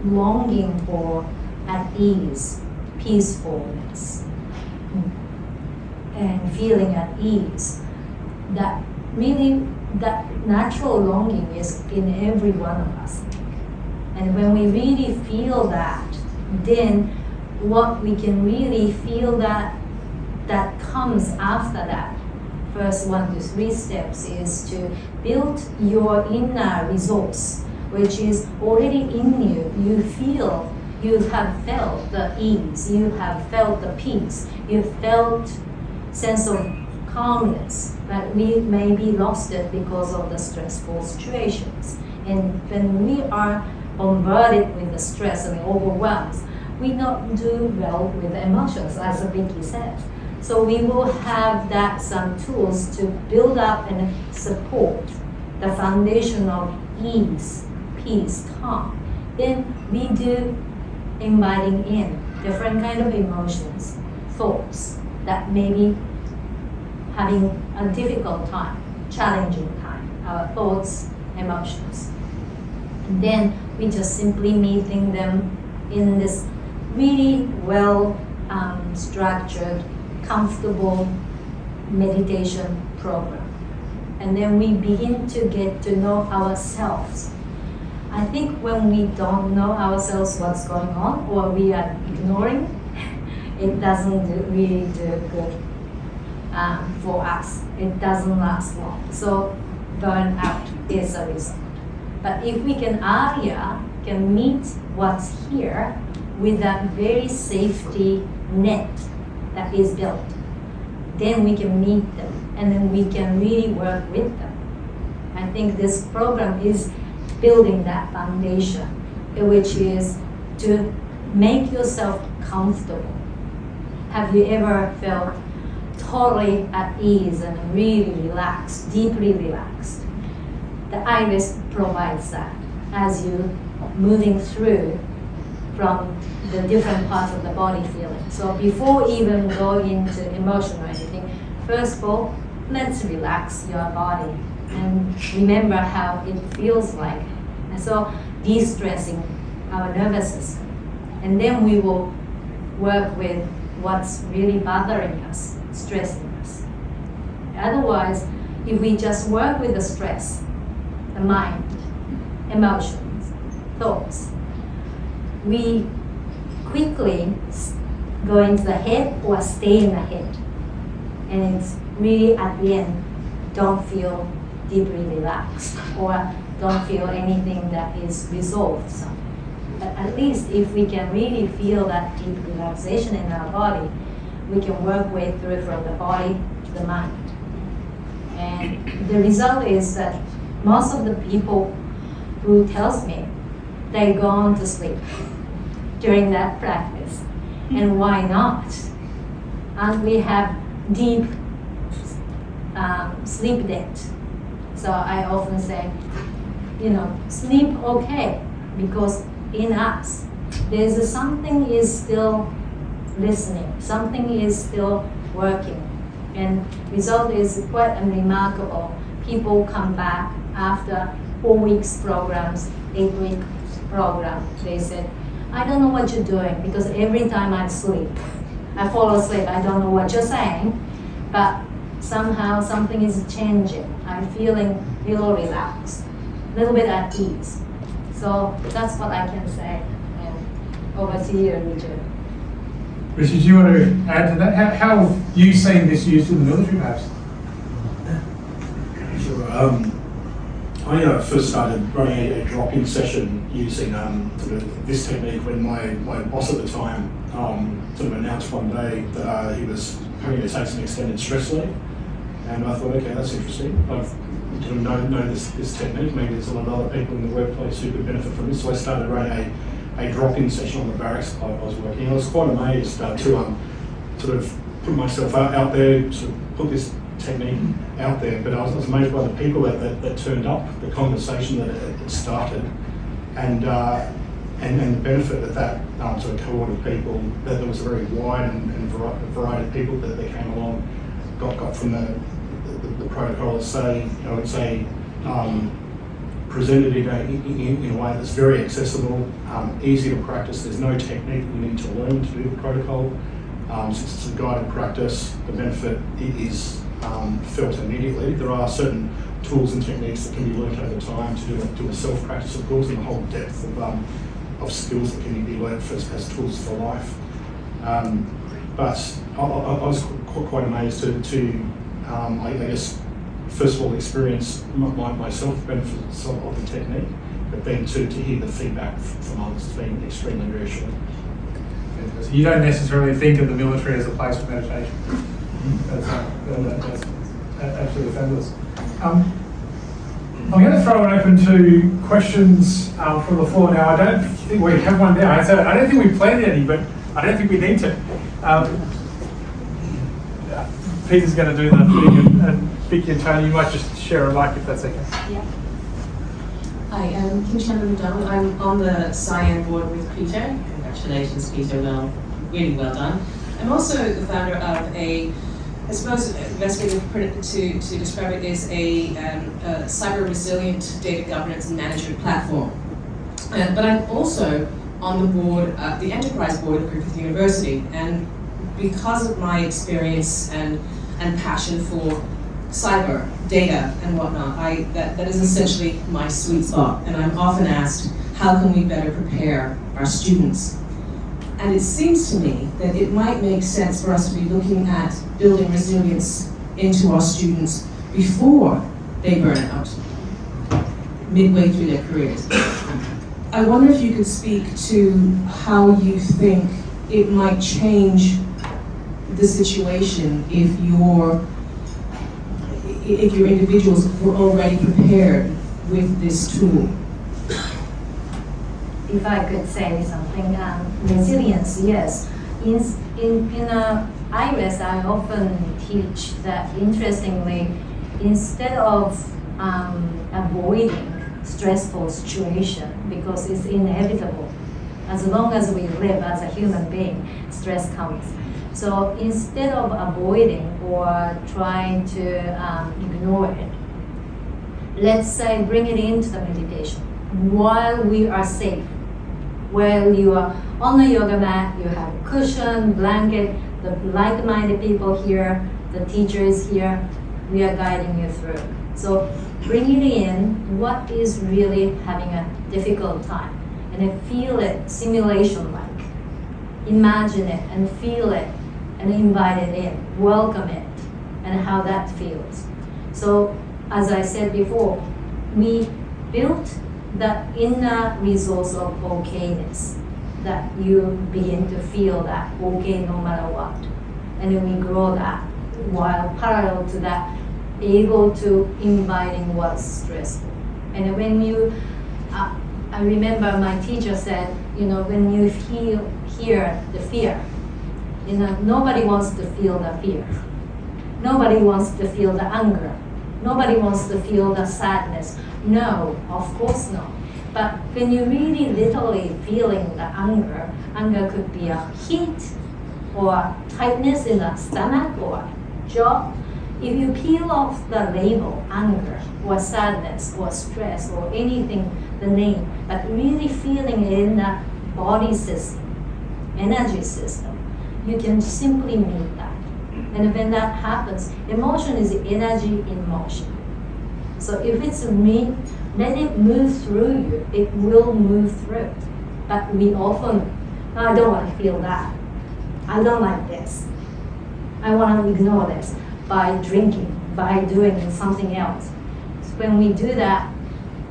longing for at ease, peacefulness, and feeling at ease, that natural longing is in every one of us. And when we really feel that, then what we can really feel that comes after that, first 1 to 3 steps, is to build your inner resource, which is already in you. You have felt the ease, you have felt the peace, you felt sense of calmness, but we maybe lost it because of the stressful situations. And when we are bombarded with the stress and overwhelmed, we don't do well with the emotions, as Vicky said. So we will have that some tools to build up and support the foundation of ease, peace, calm. Then we do inviting in different kind of emotions, thoughts that may be having a difficult time, challenging time, our thoughts, emotions. And then we just simply meeting them in this really well structured, comfortable meditation program. And then we begin to get to know ourselves. I think when we don't know ourselves what's going on, or we are ignoring, it doesn't really do good for us. It doesn't last long. So burnout is a result. But if we can meet what's here with that very safety net that is built, then we can meet them, and then we can really work with them. I think this program is building that foundation, which is to make yourself comfortable. Have you ever felt totally at ease and really relaxed, deeply relaxed? The iris provides that as you moving through from the different parts of the body feeling. So before even going into emotion or anything, first of all, let's relax your body and remember how it feels like. And so de-stressing our nervous system. And then we will work with what's really bothering us, stressing us. Otherwise, if we just work with the stress, the mind, emotions, thoughts, we quickly go into the head or stay in the head. And it's really at the end, don't feel deeply relaxed or don't feel anything that is resolved something. But at least if we can really feel that deep relaxation in our body, we can work way through from the body to the mind. And the result is that most of the people who tells me they go on to sleep during that practice. And why not? And we have deep sleep debt. So I often say, sleep okay, because in us, there's something is still listening, something is still working. And result is quite remarkable. People come back after 4 weeks programs, 8-week program. They said, I don't know what you're doing, because every time I fall asleep, I don't know what you're saying, but somehow something is changing. I'm feeling really relaxed, a little bit at ease. So that's what I can say. And Over to you, Richard. Richard, do you want to add to that? How have you seen this used in the military, perhaps? Sure. I first started running a drop-in session using sort of this technique when my boss at the time sort of announced one day that he was having to take some extended stress leave. And I thought, okay, that's interesting. I've know this technique. Maybe there's a lot of other people in the workplace who could benefit from this. So I started running a drop-in session on the barracks I was working in. I was quite amazed to sort of put myself out there, sort of put this technique out there. But I was amazed by the people that turned up, the conversation that it started, and the benefit that sort of cohort of people, that there was a very wide and variety of people that came along, got from the protocol, I would say, presented in a way that's very accessible, easy to practice. There's no technique you need to learn to do the protocol. Since it's a guided practice, the benefit is felt immediately. There are certain tools and techniques that can be learnt over time to do a self-practice, of course, and the whole depth of skills that can be learnt as tools for life. But I was quite amazed to I guess, first of all, experience myself the benefits of the technique, but then to hear the feedback from others has been extremely reassuring. So you don't necessarily think of the military as a place for meditation. That's absolutely fabulous. I'm going to throw it open to questions from the floor now. I don't think we have one now. I don't think we planned any, but I don't think we need to. Peter's going to do the thing, and Vicky and Tony, you might just share a mic if that's okay. Yeah. Hi, I'm Michelle Yeoh. I'm on the Cyan board with Peter. Congratulations, Peter. Really well done. I'm also the founder of I suppose the best way to describe it is a cyber resilient data governance and management platform. But I'm also on the board, the enterprise board of Griffith University, and because of my experience and passion for cyber data and whatnot, that is essentially my sweet spot. And I'm often asked, how can we better prepare our students? And it seems to me that it might make sense for us to be looking at building resilience into our students before they burn out, midway through their careers. I wonder if you could speak to how you think it might change the situation if your individuals were already prepared with this tool. If I could say something, resilience, yes. In IRES, I often teach that, interestingly, instead of avoiding stressful situation, because it's inevitable, as long as we live as a human being, stress comes. So instead of avoiding or trying to ignore it, let's say bring it into the meditation while we are safe. Where you are on the yoga mat, you have a cushion, blanket, the like-minded people here, the teacher is here, we are guiding you through. So bring it in, what is really having a difficult time, and then feel it simulation-like. Imagine it and feel it and invite it in, welcome it, and how that feels. So as I said before, we built the inner resource of okayness, that you begin to feel that okay no matter what. And then we grow that, while parallel to that, able to inviting what's stressful. And when you, I remember my teacher said, when you hear the fear, nobody wants to feel the fear. Nobody wants to feel the anger. Nobody wants to feel the sadness. No, of course not. But when you really literally feeling the anger could be a heat or tightness in the stomach or jaw. If you peel off the label, anger or sadness or stress or anything, the name, but really feeling it in the body system, energy system, you can simply meet that. And when that happens, emotion is energy in motion. So if it's let it move through you, it will move through. But I don't want to feel that. I don't like this. I want to ignore this by drinking, by doing something else. When we do that,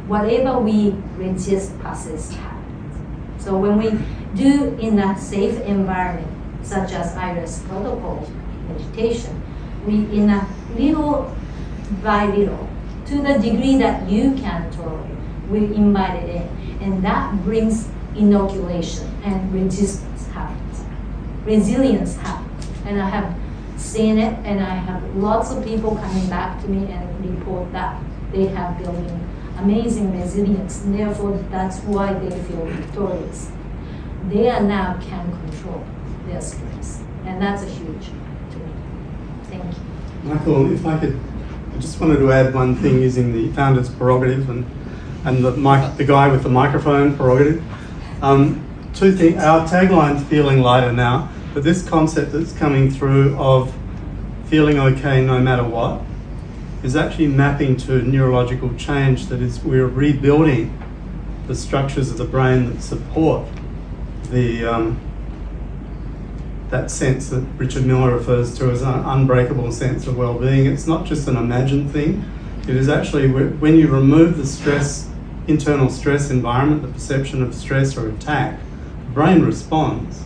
whatever we resist passes happens. So when we do in a safe environment, such as IRES protocol, meditation, we in a little by little, to the degree that you can tolerate, we invite it in. And that brings inoculation and resistance happens. Resilience happens. And I have seen it, and I have lots of people coming back to me and report that they have building amazing resilience, and therefore that's why they feel victorious. They are now can control their stress, and that's a huge to me. Thank you. Michael, if I could, I just wanted to add one thing using the founder's prerogative and the guy with the microphone prerogative. Two things. Our tagline's feeling lighter now, but this concept that's coming through of feeling okay no matter what is actually mapping to neurological change. That is, we're rebuilding the structures of the brain that support the that sense that Richard Miller refers to as an unbreakable sense of well-being. It's not just an imagined thing. It is actually when you remove the stress, internal stress environment, the perception of stress or attack, the brain responds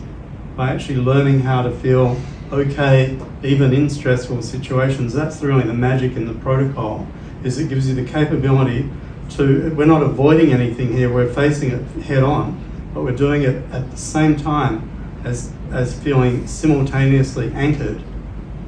by actually learning how to feel okay even in stressful situations. That's really the magic in the protocol, is it gives you the capability to, we're not avoiding anything here, we're facing it head on, but we're doing it at the same time as feeling simultaneously anchored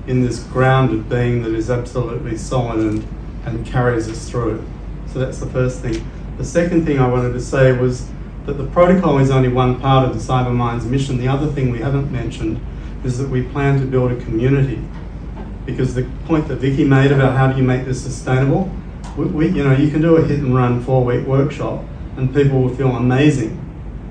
in this grounded being that is absolutely solid and carries us through. So that's the first thing. The second thing I wanted to say was that the protocol is only one part of the Cybermindz mission. The other thing we haven't mentioned is that we plan to build a community, because the point that Vicky made about how do you make this sustainable, you can do a hit and run 4-week workshop and people will feel amazing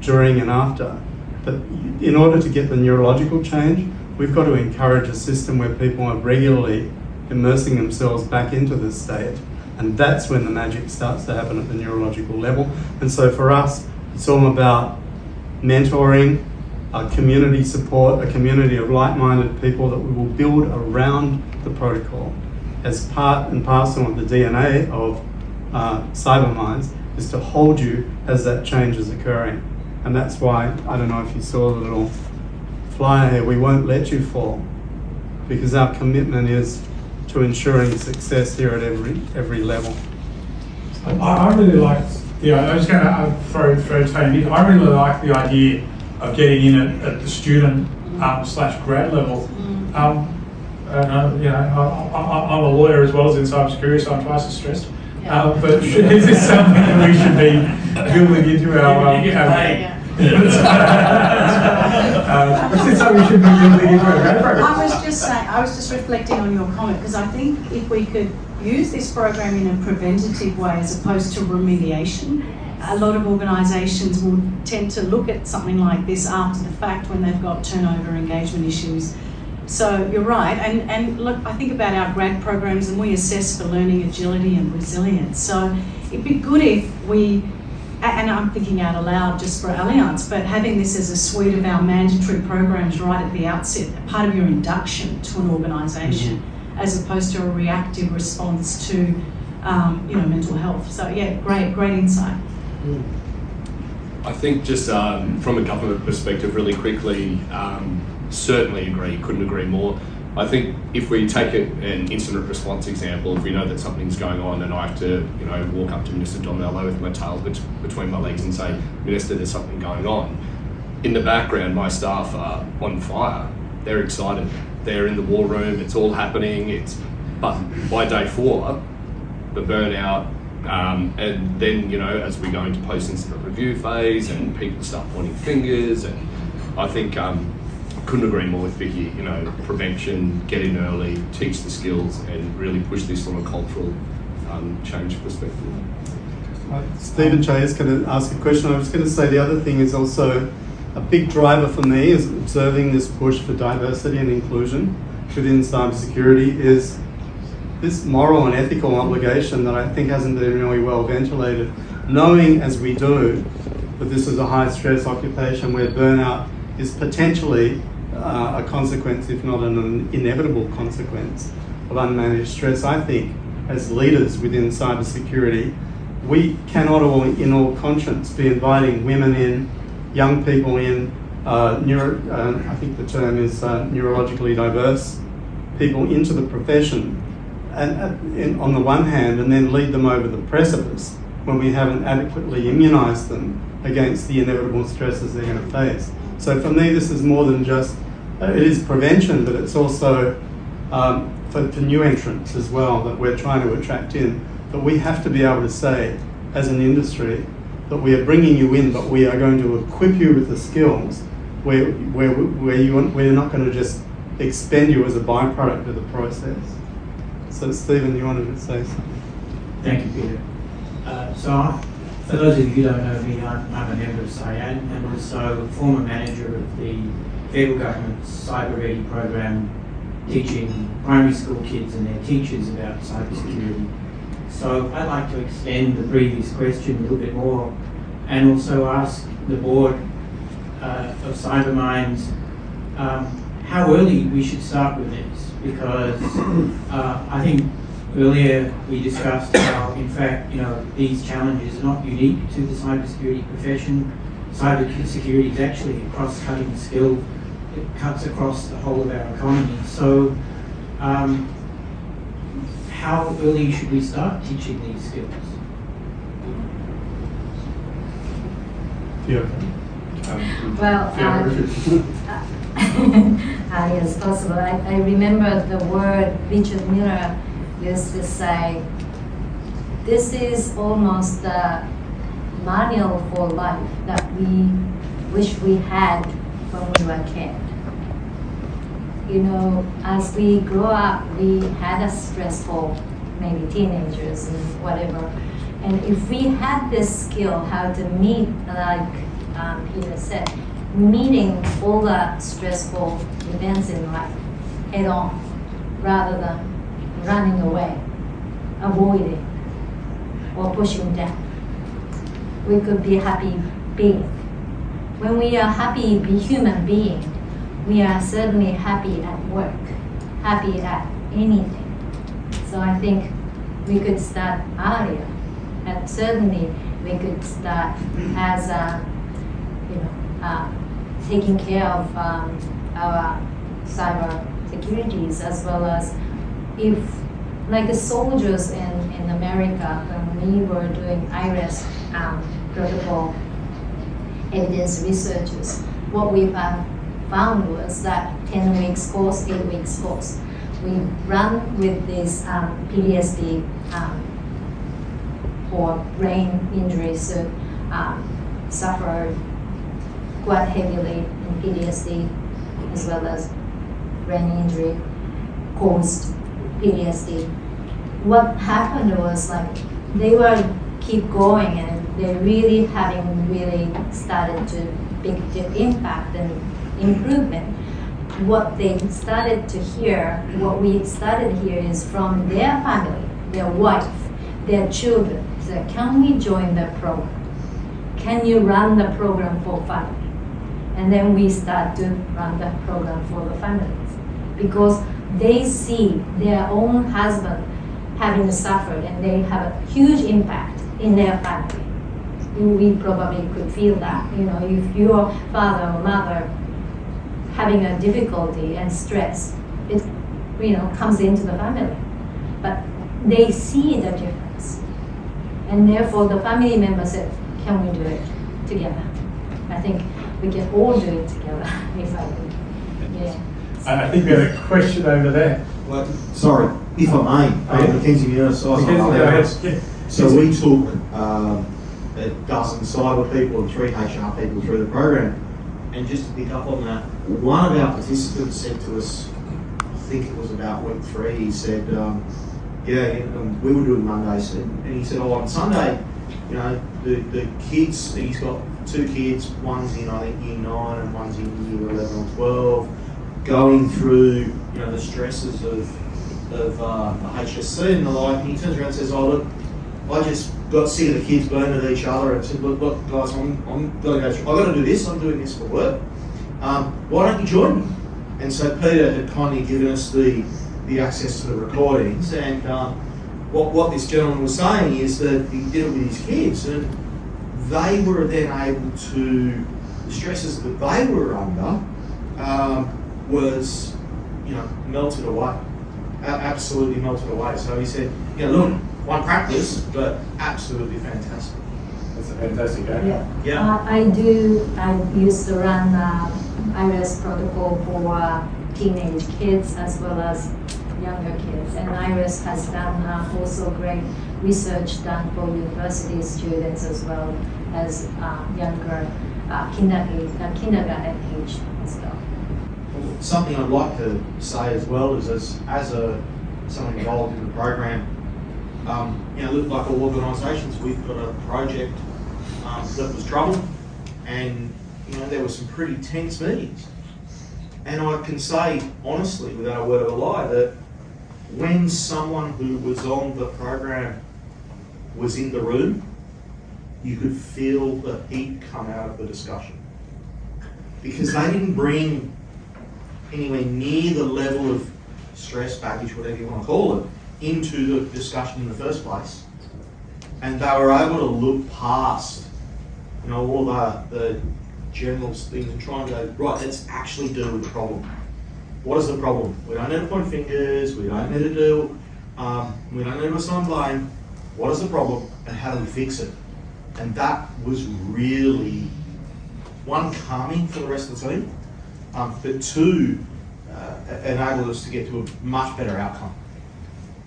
during and after. But in order to get the neurological change, we've got to encourage a system where people are regularly immersing themselves back into this state. And that's when the magic starts to happen at the neurological level. And so for us, it's all about mentoring, community support, a community of like-minded people that we will build around the protocol as part and parcel of the DNA of Cybermindz, is to hold you as that change is occurring. And that's why, I don't know if you saw the little flyer here, we won't let you fall, because our commitment is to ensuring success here at every level. I really like, I was going to throw Tony, I really like the idea of getting in at the student / grad level. I'm a lawyer as well as in cybersecurity, so I'm twice as stressed. But is this something that we should be building into our? Is this something we should be building into our grad program? I was just reflecting on your comment, because I think if we could use this program in a preventative way as opposed to remediation, a lot of organisations will tend to look at something like this after the fact when they've got turnover engagement issues. So you're right, and look, I think about our grad programs and we assess for learning agility and resilience. So it'd be good if we, and I'm thinking out aloud just for Allianz, but having this as a suite of our mandatory programs right at the outset, part of your induction to an organisation, as opposed to a reactive response to mental health. So yeah, great insight. I think just from a government perspective, really quickly, certainly agree, couldn't agree more. I think if we take an incident response example, if we know that something's going on and I have to, walk up to Minister Domello with my tail between my legs and say, Minister, there's something going on. In the background, my staff are on fire. They're excited. They're in the war room. It's all happening. But by day 4, the burnout, and then, as we go into post-incident review phase and people start pointing fingers, and I think couldn't agree more with Vicky, prevention, get in early, teach the skills, and really push this from a cultural change perspective. Stephen Che is going to ask a question. I was going to say the other thing is also a big driver for me is observing this push for diversity and inclusion within cybersecurity is this moral and ethical obligation that I think hasn't been really well ventilated, knowing as we do that this is a high stress occupation where burnout is potentially a consequence, if not an inevitable consequence, of unmanaged stress. I think as leaders within cybersecurity, we cannot in all conscience be inviting women in, young people in, I think the term is neurologically diverse people into the profession, and on the one hand, and then lead them over the precipice when we haven't adequately immunised them against the inevitable stresses they're going to face. So for me, this is more than just, it is prevention, but it's also for new entrants as well that we're trying to attract in. But we have to be able to say, as an industry, that we are bringing you in, but we are going to equip you with the skills where we're not going to just expend you as a byproduct of the process. So Stephen, you wanted to say something? Thank you, Peter. For those of you who don't know me, I'm a member of CYAN and also former manager of the federal government's Cyber Ready program, teaching primary school kids and their teachers about cybersecurity. So I'd like to extend the previous question a little bit more and also ask the board of Cybermindz how early we should start with this, because I think earlier we discussed how, in fact, these challenges are not unique to the cybersecurity profession. Cybersecurity is actually a cross-cutting skill. It cuts across the whole of our economy. So how early should we start teaching these skills? Yes, possible. I remember the word Richard Miller used to say, this is almost the manual for life that we wish we had when we were a kid. As we grow up, we had a stressful, maybe teenagers and whatever. And if we had this skill, how to meet, like Peter said, meeting all the stressful events in life head on, rather than running away, avoiding, or pushing down. We could be happy being. When we are happy human being, we are certainly happy at work, happy at anything. So I think we could start earlier, and certainly we could start as taking care of our cyber securities, as well as if, like the soldiers in America, when we were doing IRES protocol evidence researches, what we found was that 10 weeks course, 8 weeks course, we run with this PTSD or brain injury, so suffered quite heavily in PTSD, as well as brain injury caused PTSD. What happened was, like, they were keep going, and they really started to make the impact and improvement. What they started to hear, what we started to hear is from their family, their wife, their children. So, can we join the program? Can you run the program for fun? And then we start to run the program for the families, because they see their own husband having suffered, and they have a huge impact in their family. We probably could feel that, if your father or mother having a difficulty and stress, it comes into the family. But they see the difference, and therefore the family member said, can we do it together? I think we can all do it together, if I could. Yeah. I think we have a question over there. Well, sorry, if I may, Mackenzie Muir, So we took a dozen cyber people and 3 HR people through the program. And just to pick up on that, one of our participants said to us, I think it was about week 3, he said, we were doing Mondays, and he said, on Sunday, the kids, he's got 2 kids, one's in, I think, year 9 and one's in year 11 or 12, going through, the stresses of HSC and the like, and he turns around and says, look, I just got sick of the kids burning at each other and said, look guys, I've got to do this, I'm doing this for work. why don't you join me? And so Peter had kindly given us the access to the recordings, and what this gentleman was saying is that he did it with his kids, and they were then able to, the stresses that they were under was, melted away, absolutely melted away. So he said, look, one practice, but absolutely fantastic. That's a fantastic outcome. Yeah. I used to run IRES protocol for teenage kids as well as younger kids, and IRES has done also great research done for university students as well as younger kindergarten age as well. Something I'd like to say as well is as someone involved in the program, like all organisations, we've got a project that was troubled, and there were some pretty tense meetings. And I can say honestly, without a word of a lie, that when someone who was on the program was in the room, you could feel the heat come out of the discussion. Because they didn't bring anywhere near the level of stress, baggage, whatever you want to call it, into the discussion in the first place. And they were able to look past, all the general things and try and go, right, let's actually deal with the problem. What is the problem? We don't need to point fingers, we don't need to assign blame. What is the problem and how do we fix it? And that was really, one, calming for the rest of the team, but two, enabled us to get to a much better outcome.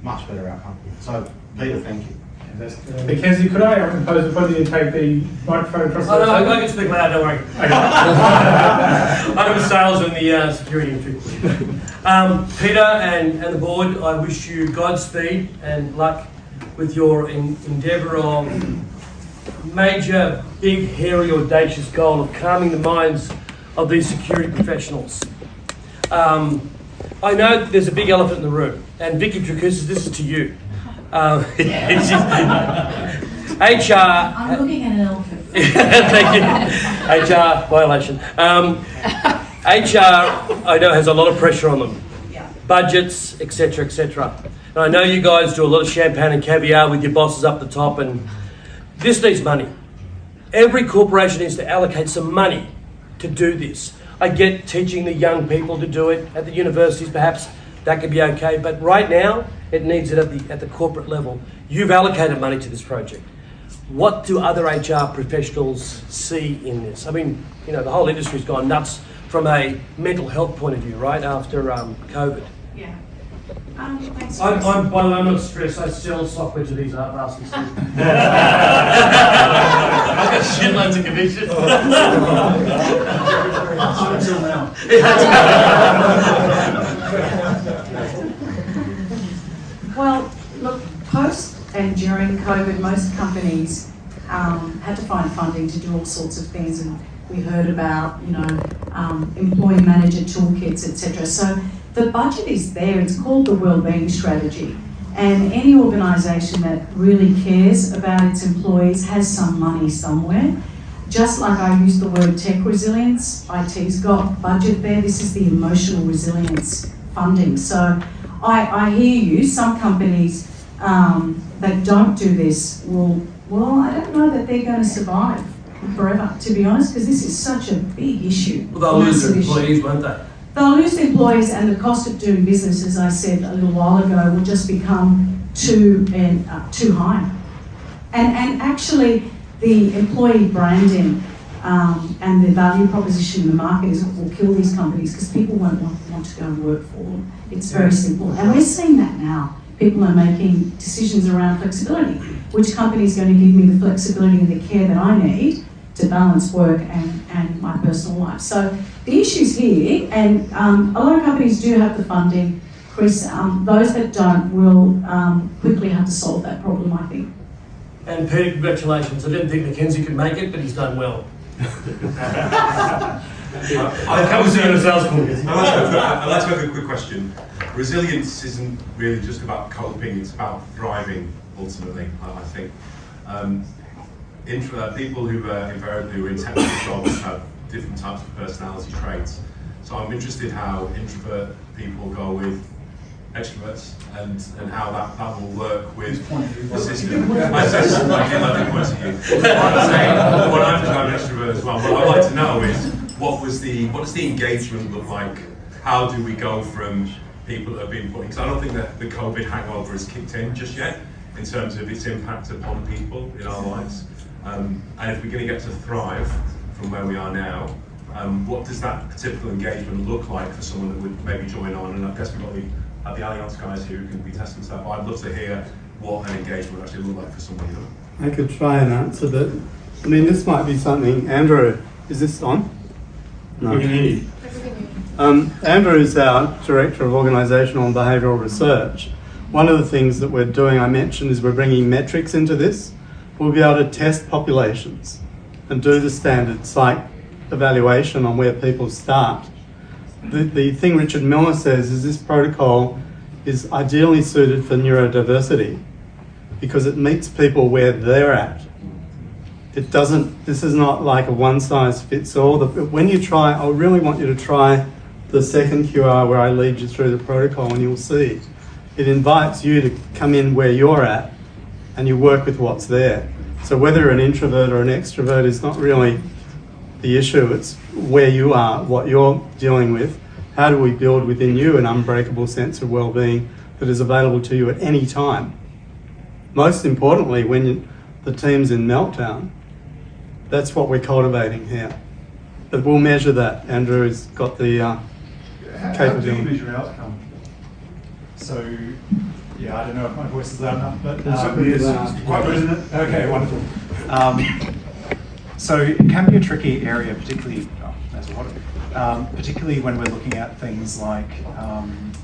Much better outcome. So, Peter, thank you. Mackenzie, could I propose whether you take the microphone across the no, I can speak loud, don't worry. I'm in sales in the security industry. Peter and the board, I wish you Godspeed and luck with your endeavour of major, big, hairy, audacious goal of calming the minds of these security professionals. I know there's a big elephant in the room, and Vicky Tracusis, this is to you. HR. I'm looking at an elephant. Thank you. HR violation. HR, I know, has a lot of pressure on them. Yeah. Budgets, etc., etc. And I know you guys do a lot of champagne and caviar with your bosses up the top, and this needs money. Every corporation needs to allocate some money to do this. I get teaching the young people to do it at the universities, perhaps that could be okay, but right now it needs it at the corporate level. You've allocated money to this project. What do other HR professionals see in this? I mean, the whole industry's gone nuts from a mental health point of view, right, after COVID. Yeah. Thanks. By the way, I'm not stressed. I sell software to these rascals. I've got shitloads of commission. Until now. Well, look, post and during COVID, most companies had to find funding to do all sorts of things, and we heard about, employee manager toolkits, etc. So the budget is there. It's called the Wellbeing Strategy, and any organisation that really cares about its employees has some money somewhere. Just like I used the word tech resilience, IT's got budget there. This is the emotional resilience funding. So I hear you. Some companies that don't do this I don't know that they're going to survive forever, to be honest, because this is such a big issue. Well, they'll lose their employees, won't they? They'll lose their employees, and the cost of doing business, as I said a little while ago, will just become too high. And actually, the employee branding and the value proposition in the market is what will kill these companies, because people won't want to go and work for them. It's very simple. And we're seeing that now. People are making decisions around flexibility. Which company is going to give me the flexibility and the care that I need to balance work and my personal life? So the issue's here, and a lot of companies do have the funding, Chris. Those that don't will quickly have to solve that problem, I think. And Peter, congratulations. I didn't think Mackenzie could make it, but he's done well. I come to see you in a sales call. I'd like to make a quick question. Resilience isn't really just about coping, it's about thriving, ultimately, I think. People who invariably were in technical jobs have different types of personality traits. So I'm interested how introvert people go with extroverts and how that will work with the system. I said I did point to you. What I'm an extrovert as well. What I'd like to know is what does the engagement look like? How do we go from people that have been putting, because I don't think that the COVID hangover has kicked in just yet in terms of its impact upon people in our lives. And if we're going to get to thrive from where we are now, what does that typical engagement look like for someone that would maybe join on? And I guess we've got the Allianz guys here who can be testing stuff. But I'd love to hear what an engagement would actually look like for someone, you know. I could try and answer that. I mean, this might be something, Andrew, is this on? No. We can hear you. Andrew is our Director of Organisational and Behavioural Research. One of the things that we're doing, I mentioned, is we're bringing metrics into this. We'll be able to test populations and do the standard psych evaluation on where people start. The thing Richard Miller says is this protocol is ideally suited for neurodiversity because it meets people where they're at. It doesn't, this is not like a one size fits all. When you try, I really want you to try the second QR where I lead you through the protocol and you'll see. It invites you to come in where you're at and you work with what's there. So whether you're an introvert or an extrovert is not really the issue, it's where you are, what you're dealing with. How do we build within you an unbreakable sense of well-being that is available to you at any time? Most importantly, when the team's in meltdown, that's what we're cultivating here. But we'll measure that. Andrew has got the capability. How do you measure outcome? So, yeah, I don't know if my voice is loud enough, but it's quite good, isn't it? Okay, wonderful. So it can be a tricky area, particularly, particularly when we're looking at things like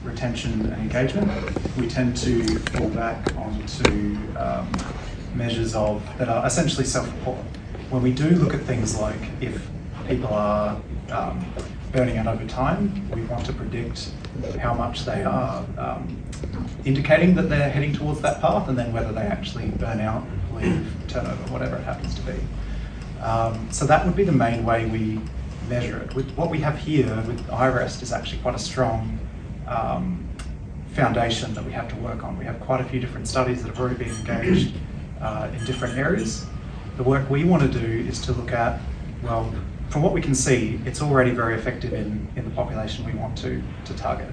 retention and engagement. We tend to fall back onto measures that are essentially self-report. When we do look at things like if people are burning out over time, we want to predict how much they are indicating that they're heading towards that path, and then whether they actually burn out, leave, turnover, whatever it happens to be. So that would be the main way we measure it. With what we have here with iRest is actually quite a strong foundation that we have to work on. We have quite a few different studies that have already been engaged in different areas. The work we want to do is to look at, well, from what we can see, it's already very effective in the population we want to target.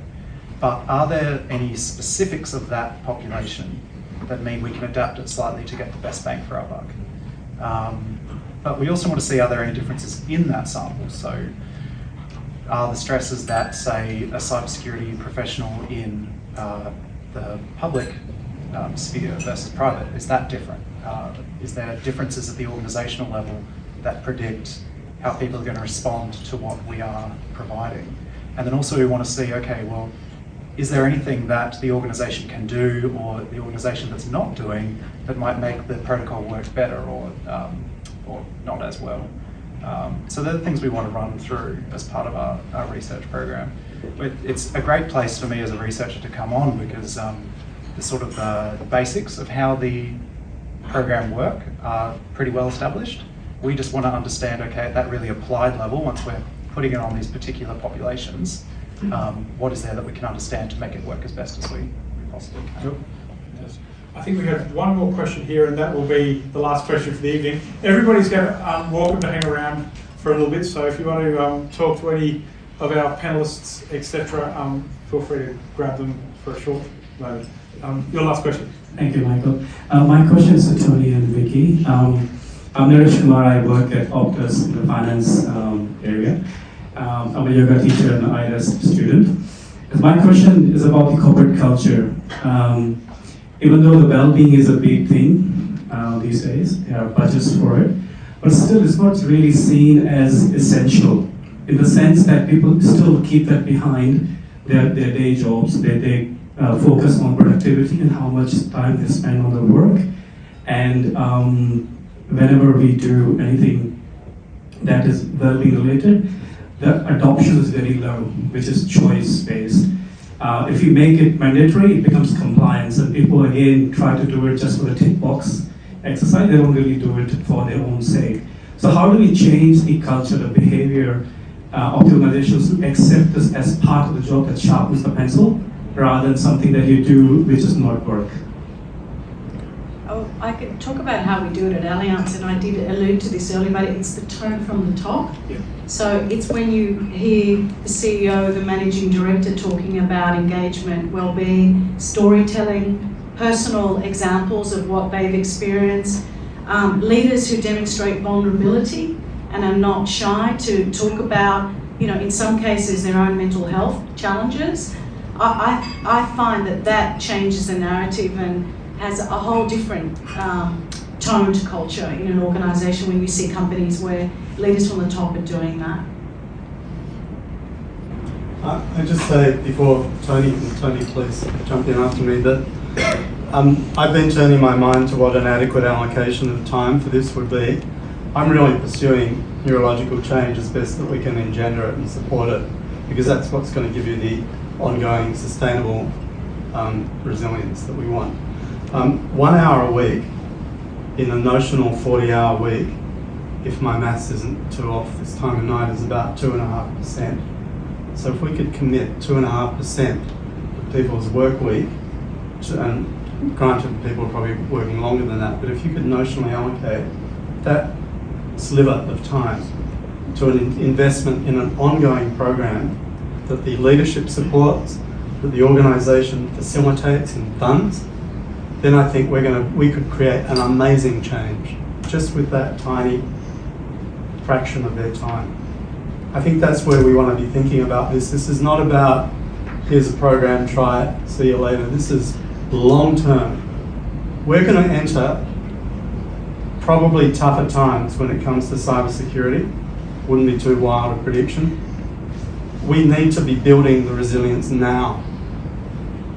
But are there any specifics of that population that mean we can adapt it slightly to get the best bang for our buck? But we also want to see, are there any differences in that sample? So are the stresses that, say, a cybersecurity professional in the public sphere versus private, is that different? Is there differences at the organisational level that predict how people are going to respond to what we are providing? And then also we want to see, okay, well, is there anything that the organisation can do or the organisation that's not doing that might make the protocol work better or not as well? So they're the things we want to run through as part of our research program. It's a great place for me as a researcher to come on because the sort of the basics of how the program work are pretty well established. We just want to understand, okay, at that really applied level, once we're putting it on these particular populations, what is there that we can understand to make it work as best as we possibly can. Sure. Yes. I think we have one more question here, and that will be the last question for the evening. Everybody's going to welcome to hang around for a little bit, so if you want to talk to any of our panelists, etc., feel free to grab them for a short moment. Your last question. Thank you, Michael. My question is to Tony and Vicky. I'm Naresh Kumar. I work at Optus in the finance area. I'm a yoga teacher and an IREST student. My question is about the corporate culture. Even though the well-being is a big thing these days, there are budgets for it, but still it's not really seen as essential in the sense that people still keep that behind their day jobs. They focus on productivity and how much time they spend on the work. And whenever we do anything that is well-being related, the adoption is very low, which is choice-based. If you make it mandatory, it becomes compliance, and people again try to do it just for the tick box exercise. They don't really do it for their own sake. So how do we change the culture, the behavior of the organizations to accept this as part of the job that sharpens the pencil, rather than something that you do which is not work? Oh, I could talk about how we do it at Allianz, and I did allude to this earlier, but it's the tone from the top. Yeah. So it's when you hear the CEO, the managing director talking about engagement, well-being, storytelling, personal examples of what they've experienced, leaders who demonstrate vulnerability and are not shy to talk about, in some cases, their own mental health challenges. I find that changes the narrative and has a whole different tone to culture in an organisation when you see companies where leaders from the top are doing that. I just say before Tony please jump in after me, that I've been turning my mind to what an adequate allocation of time for this would be. I'm really pursuing neurological change as best that we can engender it and support it, because that's what's going to give you the ongoing sustainable resilience that we want. 1 hour a week in a notional 40-hour week, if my maths isn't too off this time of night, is about 2.5%. So if we could commit 2.5% of people's work week, and granted people are probably working longer than that, but if you could notionally allocate that sliver of time to an investment in an ongoing program that the leadership supports, that the organisation facilitates and funds, then I think we could create an amazing change just with that tiny fraction of their time. I think that's where we want to be thinking about this. This is not about, here's a program, try it, see you later. This is long term. We're going to enter probably tougher times when it comes to cybersecurity. Wouldn't be too wild a prediction. We need to be building the resilience now.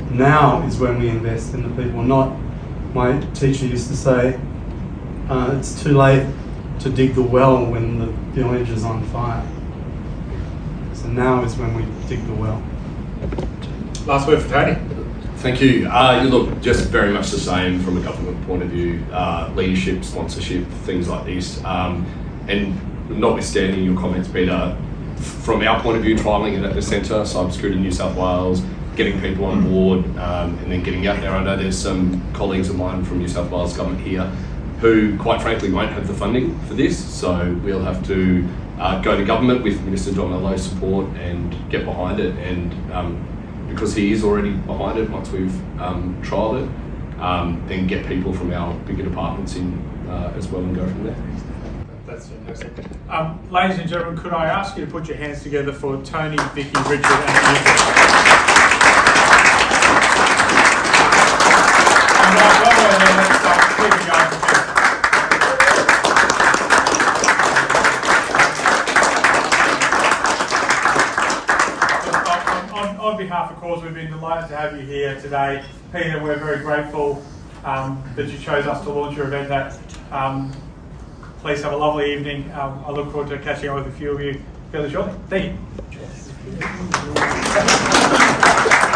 Now is when we invest in the people, not, my teacher used to say, it's too late to dig the well when the village is on fire. So now is when we dig the well. Last word for Tony. Thank you. You look just very much the same from a government point of view, leadership, sponsorship, things like this. And notwithstanding your comments, Peter, from our point of view, trialling it at the centre, Cybersecurity New South Wales, getting people on board, and then getting out there. I know there's some colleagues of mine from New South Wales government here who, quite frankly, won't have the funding for this, so we'll have to go to government with Minister John Malloy's support and get behind it, and because he is already behind it once we've trialled it, then get people from our bigger departments in as well and go from there. That's fantastic. Ladies and gentlemen, could I ask you to put your hands together for Tony, Vicky, Richard and Peter? And let's keep it going. On behalf of Cause, we've been delighted to have you here today. Peter, we're very grateful that you chose us to launch your event. Please have a lovely evening. I look forward to catching up with a few of you fairly shortly. Thank you.